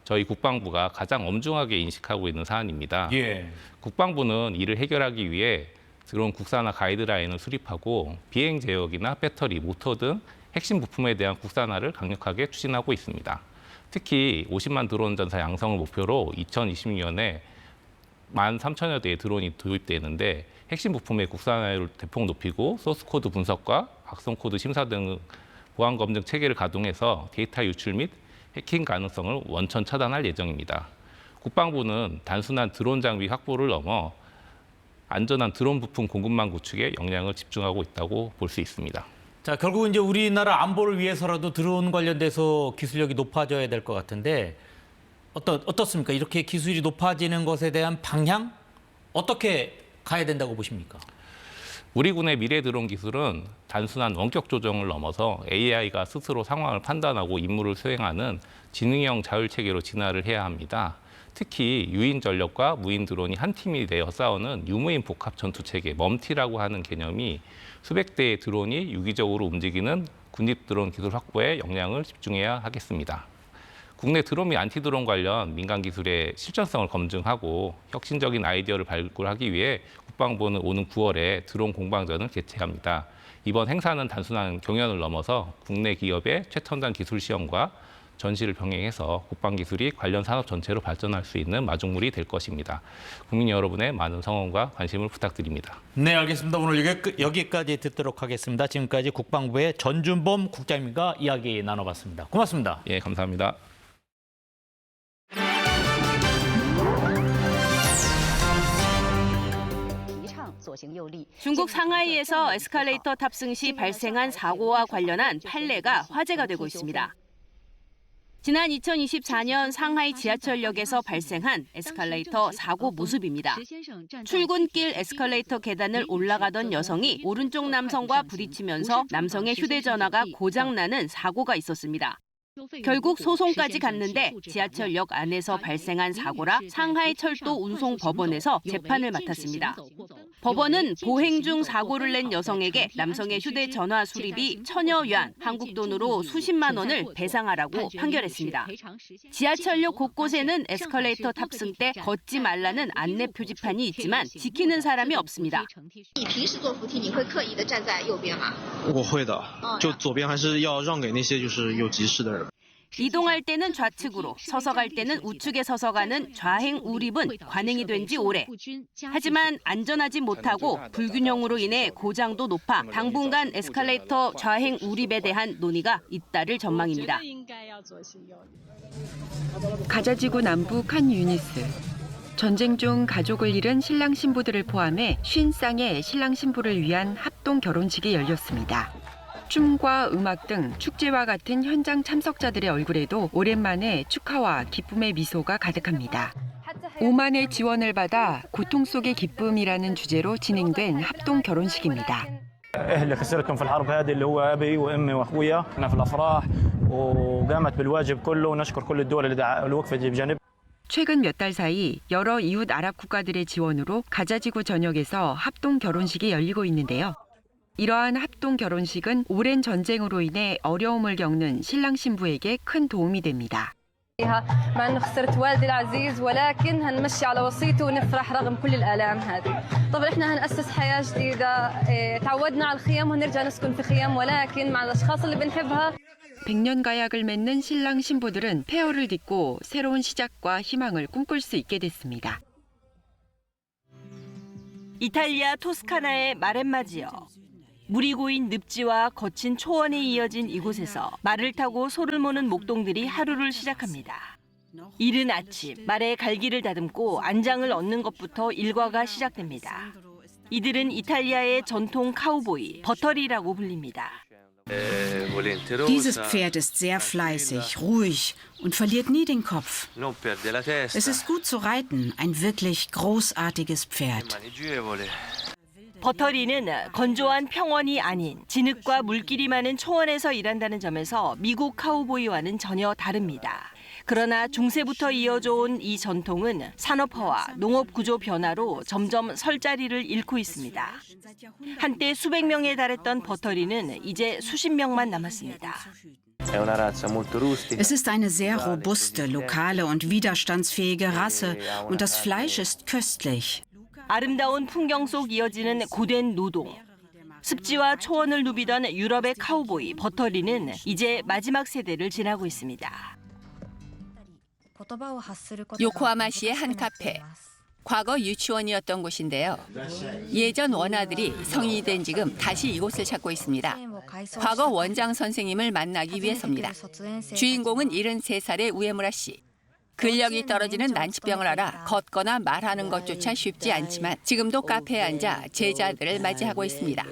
저희 국방부가 가장 엄중하게 인식하고 있는 사안입니다. 예. 국방부는 이를 해결하기 위해 드론 국산화 가이드라인을 수립하고 비행 제역이나 배터리, 모터 등 핵심 부품에 대한 국산화를 강력하게 추진하고 있습니다. 특히 50만 드론 전사 양성을 목표로 2026년에 13,000여 대의 드론이 도입되는데 핵심 부품의 국산화율을 대폭 높이고 소스코드 분석과 악성코드 심사 등 보안 검증 체계를 가동해서 데이터 유출 및 해킹 가능성을 원천 차단할 예정입니다. 국방부는 단순한 드론 장비 확보를 넘어 안전한 드론 부품 공급망 구축에 역량을 집중하고 있다고 볼 수 있습니다. 자, 결국은 이제 우리나라 안보를 위해서라도 드론 관련돼서 기술력이 높아져야 될 것 같은데 어떻습니까? 이렇게 기술이 높아지는 것에 대한 방향 어떻게 가야 된다고 보십니까? 우리 군의 미래 드론 기술은 단순한 원격 조정을 넘어서 AI가 스스로 상황을 판단하고 임무를 수행하는 지능형 자율 체계로 진화를 해야 합니다. 특히 유인 전력과 무인 드론이 한 팀이 되어 싸우는 유무인 복합 전투 체계 멈티라고 하는 개념이 수백 대의 드론이 유기적으로 움직이는 군입 드론 기술 확보에 역량을 집중해야 하겠습니다. 국내 드론 및 안티 드론 관련 민간 기술의 실전성을 검증하고 혁신적인 아이디어를 발굴하기 위해 국방부는 오는 9월에 드론 공방전을 개최합니다. 이번 행사는 단순한 경연을 넘어서 국내 기업의 최첨단 기술 시험과 전시를 병행해서 국방 기술이 관련 산업 전체로 발전할 수 있는 마중물이 될 것입니다. 국민 여러분의 많은 성원과 관심을 부탁드립니다. 네, 알겠습니다. 오늘 여기까지 듣도록 하겠습니다. 지금까지 국방부의 전준범 국장님과 이야기 나눠봤습니다. 고맙습니다. 예, 감사합니다. 중국 상하이에서 에스컬레이터 탑승 시 발생한 사고와 관련한 판례가 화제가 되고 있습니다. 지난 2024년 상하이 지하철역에서 발생한 에스컬레이터 사고 모습입니다. 출근길 에스컬레이터 계단을 올라가던 여성이 오른쪽 남성과 부딪히면서 남성의 휴대전화가 고장나는 사고가 있었습니다. 결국 소송까지 갔는데 지하철역 안에서 발생한 사고라 상하이 철도 운송법원에서 재판을 맡았습니다. 법원은 보행 중 사고를 낸 여성에게 남성의 휴대전화 수리비 1,000여 yuan, 한국 돈으로 수십만 원을 배상하라고 판결했습니다. 지하철역 곳곳에는 에스컬레이터 탑승 때 걷지 말라는 안내 표지판이 있지만 지키는 사람이 없습니다. 我会的，就左边还是要让给那些就是有急事的人。 이동할 때는 좌측으로, 서서 갈 때는 우측에 서서 가는 좌행 우립은 관행이 된 지 오래. 하지만 안전하지 못하고 불균형으로 인해 고장도 높아 당분간 에스컬레이터 좌행 우립에 대한 논의가 잇따를 전망입니다. 가자지구 남부 칸 유니스. 전쟁 중 가족을 잃은 신랑 신부들을 포함해 50쌍의 신랑 신부를 위한 합동 결혼식이 열렸습니다. 춤과 음악 등 축제와 같은 현장 참석자들의 얼굴에도 오랜만에 축하와 기쁨의 미소가 가득합니다. 5만의 지원을 받아 고통 속의 기쁨이라는 주제로 진행된 합동 결혼식입니다. اللي خسرتهم في الحرب هذه اللي هو ابي وامي واخويا احنا في الافراح وقامت بالواجب كله ونشكر كل الدول اللي وقفت بجانب. 최근 몇 달 사이 여러 이웃 아랍 국가들의 지원으로 가자지구 전역에서 합동 결혼식이 열리고 있는데요. 이러한 합동 결혼식은 오랜 전쟁으로 인해 어려움을 겪는 신랑 신부에게 큰 도움이 됩니다. مع انه خسرت والدي العزيز ولكن هنمشي على وصيته ونفرح رغم كل الآلام هذه. طبعا احنا هنأسس حياة جديدة. تعودنا على الخيام وهنرجع نسكن في خيام ولكن مع الاشخاص اللي بنحبها. 100년 가약을 맺는 신랑 신부들은 폐허를 딛고 새로운 시작과 희망을 꿈꿀 수 있게 됐습니다. 이탈리아 토스카나의 마렘마 지역. 물이 고인 늪지와 거친 초원이 이어진 이곳에서 말을 타고 소를 모는 목동들이 하루를 시작합니다. 이른 아침 말에 갈기를 다듬고 안장을 얻는 것부터 일과가 시작됩니다. 이들은 이탈리아의 전통 카우보이, 버터리라고 불립니다. Dieses Pferd ist sehr fleißig, ruhig und verliert nie den Kopf. Es ist gut zu reiten, ein wirklich großartiges Pferd. 버터리는 건조한 평원이 아닌 진흙과 물길이 많은 초원에서 일한다는 점에서 미국 카우보이와는 전혀 다릅니다. 그러나 중세부터 이어져 온 이 전통은 산업화와 농업 구조 변화로 점점 설 자리를 잃고 있습니다. 한때 수백 명에 달했던 버터리는 이제 수십 명만 남았습니다. Es ist eine sehr robuste, lokale und widerstandsfähige Rasse und das Fleisch ist köstlich. 아름다운 풍경 속 이어지는 고된 노동. 습지와 초원을 누비던 유럽의 카우보이 버터리는 이제 마지막 세대를 지나고 있습니다. 요코하마시의 한 카페. 과거 유치원이었던 곳인데요. 예전 원아들이 성인이 된 지금 다시 이곳을 찾고 있습니다. 과거 원장 선생님을 만나기 위해서입니다. 주인공은 73살의 우에무라 씨. 근력이 떨어지는 난치병을 앓아 걷거나 말하는 것조차 쉽지 않지만 지금도 카페에 앉아 제자들을 맞이하고 있습니다.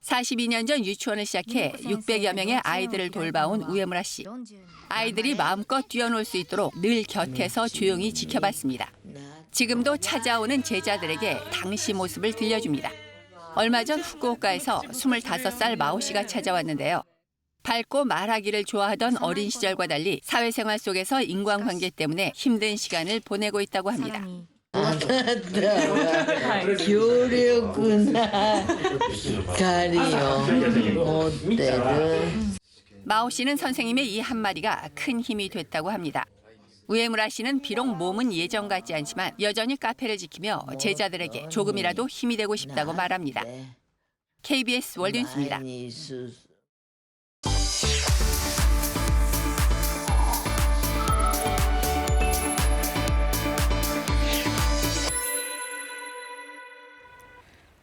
42년 전 유치원을 시작해 600여 명의 아이들을 돌봐온 우에무라 씨. 아이들이 마음껏 뛰어놀 수 있도록 늘 곁에서 조용히 지켜봤습니다. 지금도 찾아오는 제자들에게 당시 모습을 들려줍니다. 얼마 전 후쿠오카에서 25살 마오 씨가 찾아왔는데요. 밝고 말하기를 좋아하던 어린 시절과 달리 사회생활 속에서 인간관계 때문에 힘든 시간을 보내고 있다고 합니다. 교류구나. 가리요. 마오 씨는 선생님의 이 한마디가 큰 힘이 됐다고 합니다. 우에무라 씨는 비록 몸은 예전 같지 않지만 여전히 카페를 지키며 제자들에게 조금이라도 힘이 되고 싶다고 말합니다. KBS 월드뉴스입니다.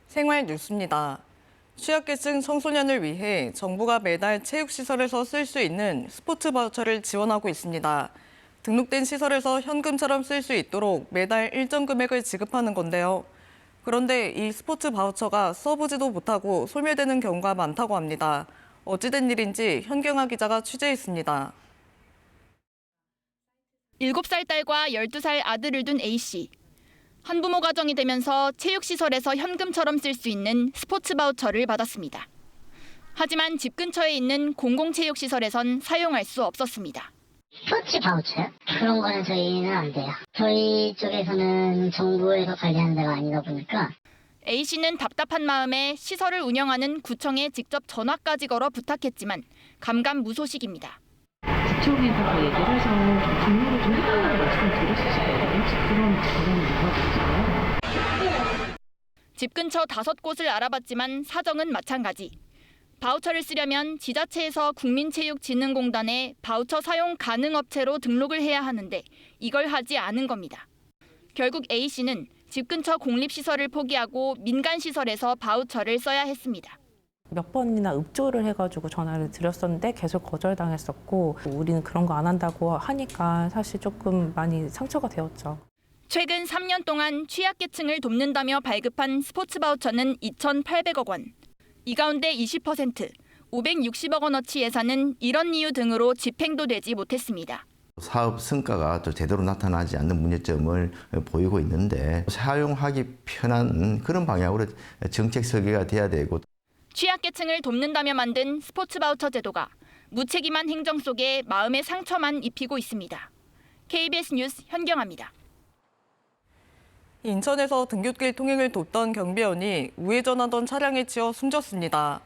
생활 뉴스입니다. 취약계층 청소년을 위해 정부가 매달 체육시설에서 쓸 수 있는 스포츠 바우처를 지원하고 있습니다. 등록된 시설에서 현금처럼 쓸 수 있도록 매달 일정 금액을 지급하는 건데요. 그런데 이 스포츠 바우처가 써보지도 못하고 소멸되는 경우가 많다고 합니다. 어찌된 일인지 현경아 기자가 취재했습니다. 7살 딸과 12살 아들을 둔 A씨. 한부모 가정이 되면서 체육시설에서 현금처럼 쓸 수 있는 스포츠 바우처를 받았습니다. 하지만 집 근처에 있는 공공체육시설에선 사용할 수 없었습니다. 스포츠 바우처요? 그런 거는 저희는 안 돼요. 저희 쪽에서는 정부에서 관리하는 데가 아니다 보니까. A씨는 답답한 마음에 시설을 운영하는 구청에 직접 전화까지 걸어 부탁했지만 감감무소식입니다. 구청에서 얘기를 해서 좀 등록을 좀 해달라고 말씀드렸었거든요. 혹시 그런 뭐가 있을까요? 집 근처 5곳을 알아봤지만 사정은 마찬가지. 바우처를 쓰려면 지자체에서 국민체육진흥공단에 바우처 사용 가능 업체로 등록을 해야 하는데 이걸 하지 않은 겁니다. 결국 A씨는 집 근처 공립시설을 포기하고 민간시설에서 바우처를 써야 했습니다. 몇 번이나 읍조를 해가지고 전화를 드렸었는데 계속 거절당했었고 우리는 그런 거 안 한다고 하니까 사실 조금 많이 상처가 되었죠. 최근 3년 동안 취약계층을 돕는다며 발급한 스포츠 바우처는 2,800억 원. 이 가운데 20%, 560억 원어치 예산은 이런 이유 등으로 집행도 되지 못했습니다. 사업 성과가 또 제대로 나타나지 않는 문제점을 보이고 있는데 사용하기 편한 그런 방향으로 정책 설계가 돼야 되고. 취약계층을 돕는다며 만든 스포츠 바우처 제도가 무책임한 행정 속에 마음의 상처만 입히고 있습니다. KBS 뉴스 현경아입니다. 인천에서 등굣길 통행을 돕던 경비원이 우회전하던 차량에 치여 숨졌습니다.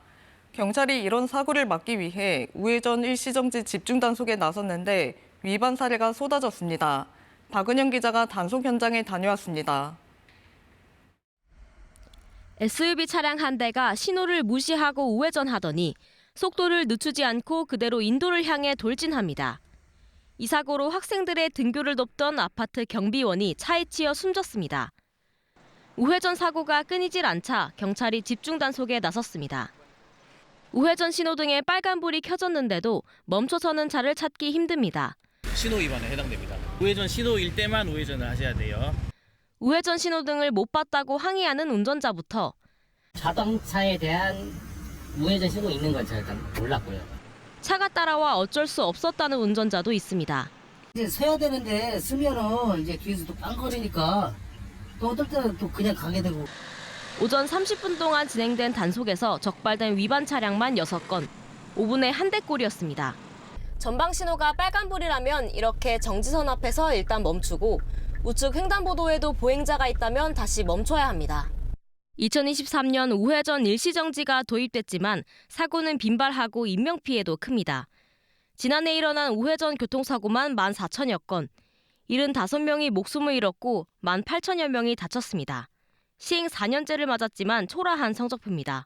경찰이 이런 사고를 막기 위해 우회전 일시정지 집중 단속에 나섰는데 위반 사례가 쏟아졌습니다. 박은영 기자가 단속 현장에 다녀왔습니다. SUV 차량 한 대가 신호를 무시하고 우회전하더니 속도를 늦추지 않고 그대로 인도를 향해 돌진합니다. 이 사고로 학생들의 등교를 돕던 아파트 경비원이 차에 치여 숨졌습니다. 우회전 사고가 끊이질 않자 경찰이 집중 단속에 나섰습니다. 우회전 신호등에 빨간불이 켜졌는데도 멈춰서는 차를 찾기 힘듭니다. 신호 위반에 해당됩니다. 우회전 신호일 때만 우회전을 하셔야 돼요. 우회전 신호등을 못 봤다고 항의하는 운전자부터 자동차에 대한 우회전 신호 있는 건 제가 일단 몰랐고요. 차가 따라와 어쩔 수 없었다는 운전자도 있습니다. 이제 서야 되는데 쓰면은 이제 뒤에서 또 빵거리니까 또 어떨 때는 또 그냥 가게 되고. 오전 30분 동안 진행된 단속에서 적발된 위반 차량만 6건, 5분의 한 대꼴이었습니다. 전방 신호가 빨간불이라면 이렇게 정지선 앞에서 일단 멈추고 우측 횡단보도에도 보행자가 있다면 다시 멈춰야 합니다. 2023년 우회전 일시정지가 도입됐지만 사고는 빈발하고 인명피해도 큽니다. 지난해 일어난 우회전 교통사고만 14,000여 건, 75명이 목숨을 잃었고 18,000여 명이 다쳤습니다. 시행 4년째를 맞았지만 초라한 성적표입니다.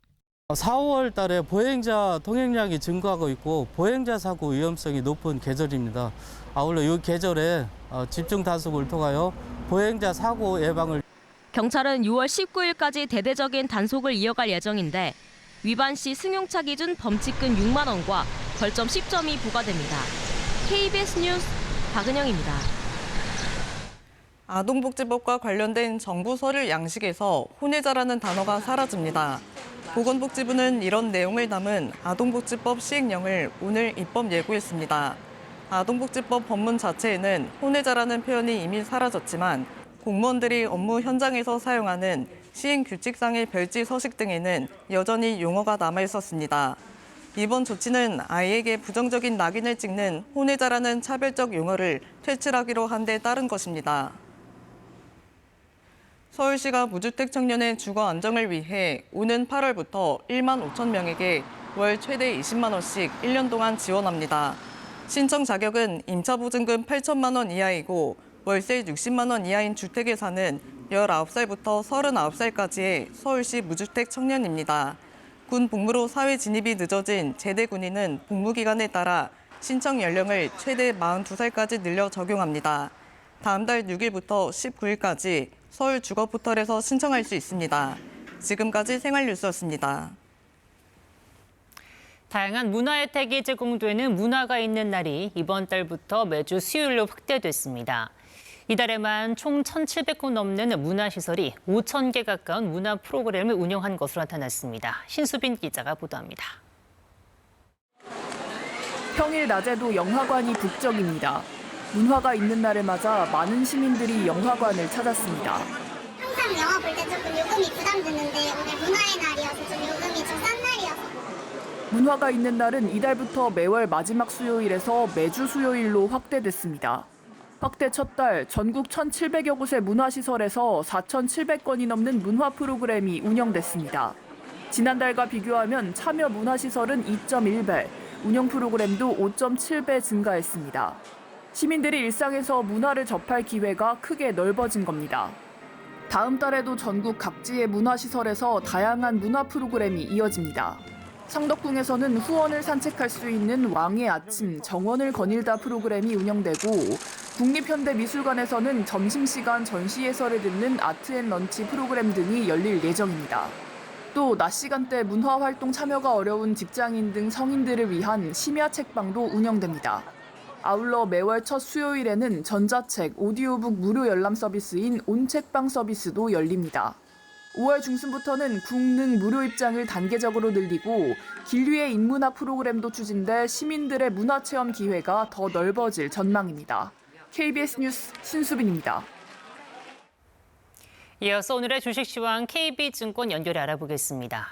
4월 달에 보행자 통행량이 증가하고 있고 보행자 사고 위험성이 높은 계절입니다. 아울러 이 계절에 집중 단속을 통하여 보행자 사고 예방을. 경찰은 6월 19일까지 대대적인 단속을 이어갈 예정인데 위반 시 승용차 기준 범칙금 6만 원과 벌점 10점이 부과됩니다. KBS 뉴스 박은영입니다. 아동복지법과 관련된 정부 서류 양식에서 혼외자라는 단어가 사라집니다. 보건복지부는 이런 내용을 담은 아동복지법 시행령을 오늘 입법 예고했습니다. 아동복지법 법문 자체에는 혼외자라는 표현이 이미 사라졌지만 공무원들이 업무 현장에서 사용하는 시행규칙상의 별지 서식 등에는 여전히 용어가 남아 있었습니다. 이번 조치는 아이에게 부정적인 낙인을 찍는 혼외자라는 차별적 용어를 퇴출하기로 한 데 따른 것입니다. 서울시가 무주택 청년의 주거 안정을 위해 오는 8월부터 1만 5천 명에게 월 최대 20만 원씩 1년 동안 지원합니다. 신청 자격은 임차보증금 8천만 원 이하이고 월세 60만 원 이하인 주택에 사는 19살부터 39살까지의 서울시 무주택 청년입니다. 군 복무로 사회 진입이 늦어진 제대 군인은 복무 기간에 따라 신청 연령을 최대 42살까지 늘려 적용합니다. 다음 달 6일부터 19일까지 서울 주거 포털에서 신청할 수 있습니다. 지금까지 생활뉴스였습니다. 다양한 문화 혜택이 제공되는 문화가 있는 날이 이번 달부터 매주 수요일로 확대됐습니다. 이달에만 총 1,700곳 넘는 문화시설이 5,000개 가까운 문화 프로그램을 운영한 것으로 나타났습니다. 신수빈 기자가 보도합니다. 평일 낮에도 영화관이 북적입니다. 문화가 있는 날을 맞아 많은 시민들이 영화관을 찾았습니다. 항상 영화 볼 때 조금 요금이 부담되는데 오늘 문화의 날이어서 좀 요금이 좀 싼 날이어서. 문화가 있는 날은 이달부터 매월 마지막 수요일에서 매주 수요일로 확대됐습니다. 확대 첫 달 전국 1,700여 곳의 문화시설에서 4,700건이 넘는 문화 프로그램이 운영됐습니다. 지난달과 비교하면 참여 문화시설은 2.1배, 운영 프로그램도 5.7배 증가했습니다. 시민들이 일상에서 문화를 접할 기회가 크게 넓어진 겁니다. 다음 달에도 전국 각지의 문화시설에서 다양한 문화 프로그램이 이어집니다. 창덕궁에서는 후원을 산책할 수 있는 왕의 아침, 정원을 거닐다 프로그램이 운영되고 국립현대미술관에서는 점심시간 전시 해설을 듣는 아트앤런치 프로그램 등이 열릴 예정입니다. 또 낮 시간대 문화활동 참여가 어려운 직장인 등 성인들을 위한 심야 책방도 운영됩니다. 아울러 매월 첫 수요일에는 전자책, 오디오북 무료 열람 서비스인 온책방 서비스도 열립니다. 5월 중순부터는 국능 무료 입장을 단계적으로 늘리고 길류의 인문학 프로그램도 추진돼 시민들의 문화체험 기회가 더 넓어질 전망입니다. KBS 뉴스 신수빈입니다. 이어서 오늘의 주식시황 KB증권 연결해 알아보겠습니다.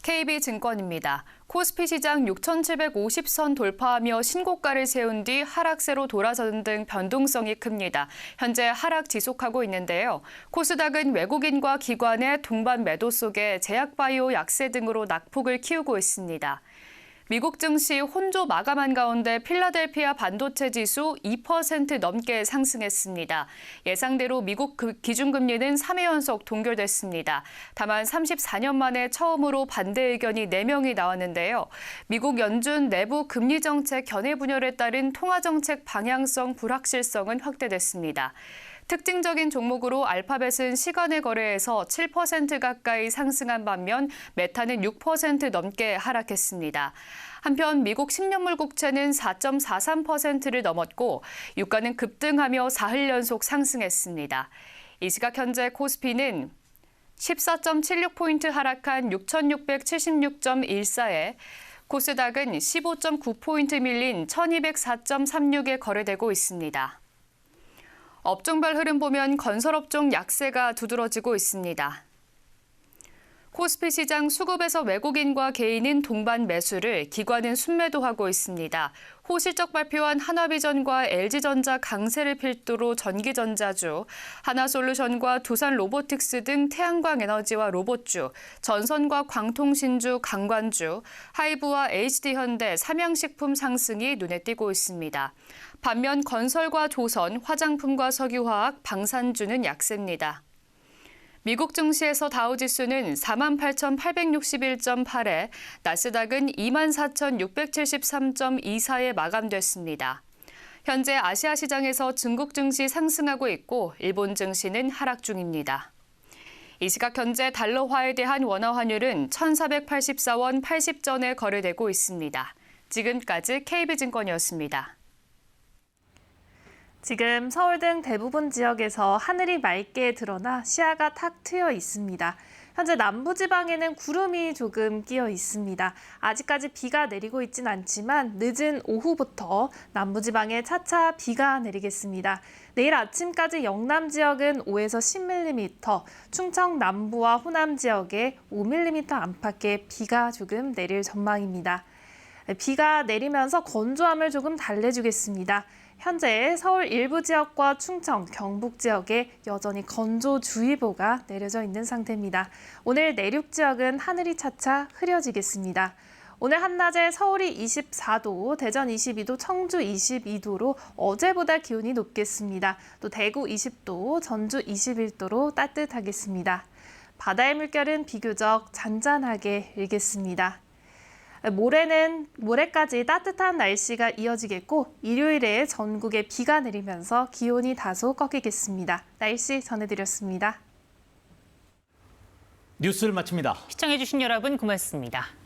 KB증권입니다. 코스피 시장 6,750선 돌파하며 신고가를 세운 뒤 하락세로 돌아서는 등 변동성이 큽니다. 현재 하락 지속하고 있는데요. 코스닥은 외국인과 기관의 동반 매도 속에 제약바이오 약세 등으로 낙폭을 키우고 있습니다. 미국 증시 혼조 마감한 가운데 필라델피아 반도체 지수 2% 넘게 상승했습니다. 예상대로 미국 기준금리는 3회 연속 동결됐습니다. 다만 34년 만에 처음으로 반대 의견이 4명이 나왔는데요. 미국 연준 내부 금리 정책 견해 분열에 따른 통화정책 방향성 불확실성은 확대됐습니다. 특징적인 종목으로 알파벳은 시간의 거래에서 7% 가까이 상승한 반면 메타는 6% 넘게 하락했습니다. 한편 미국 10년물 국채는 4.43%를 넘었고 유가는 급등하며 사흘 연속 상승했습니다. 이 시각 현재 코스피는 14.76포인트 하락한 6,676.14에 코스닥은 15.9포인트 밀린 1,204.36에 거래되고 있습니다. 업종별 흐름 보면 건설업종 약세가 두드러지고 있습니다. 코스피 시장 수급에서 외국인과 개인은 동반 매수를, 기관은 순매도하고 있습니다. 호실적 발표한 한화비전과 LG전자 강세를 필두로 전기전자주, 하나솔루션과 두산로보틱스 등 태양광 에너지와 로봇주, 전선과 광통신주, 강관주, 하이브와 HD현대, 삼양식품 상승이 눈에 띄고 있습니다. 반면 건설과 조선, 화장품과 석유화학, 방산주는 약세입니다. 미국 증시에서 다우지수는 48,861.8에 나스닥은 24,673.24에 마감됐습니다. 현재 아시아 시장에서 중국 증시 상승하고 있고 일본 증시는 하락 중입니다. 이 시각 현재 달러화에 대한 원화 환율은 1,484원 80전에 거래되고 있습니다. 지금까지 KB증권이었습니다. 지금 서울 등 대부분 지역에서 하늘이 맑게 드러나 시야가 탁 트여 있습니다. 현재 남부지방에는 구름이 조금 끼어 있습니다. 아직까지 비가 내리고 있진 않지만 늦은 오후부터 남부지방에 차차 비가 내리겠습니다. 내일 아침까지 영남 지역은 5에서 10mm, 충청 남부와 호남 지역에 5mm 안팎의 비가 조금 내릴 전망입니다. 비가 내리면서 건조함을 조금 달래주겠습니다. 현재 서울 일부 지역과 충청, 경북 지역에 여전히 건조주의보가 내려져 있는 상태입니다. 오늘 내륙 지역은 하늘이 차차 흐려지겠습니다. 오늘 한낮에 서울이 24도, 대전 22도, 청주 22도로 어제보다 기온이 높겠습니다. 또 대구 20도, 전주 21도로 따뜻하겠습니다. 바다의 물결은 비교적 잔잔하게 일겠습니다. 모레까지 따뜻한 날씨가 이어지겠고 일요일에 전국에 비가 내리면서 기온이 다소 꺾이겠습니다. 날씨 전해드렸습니다. 뉴스를 마칩니다. 시청해주신 여러분 고맙습니다.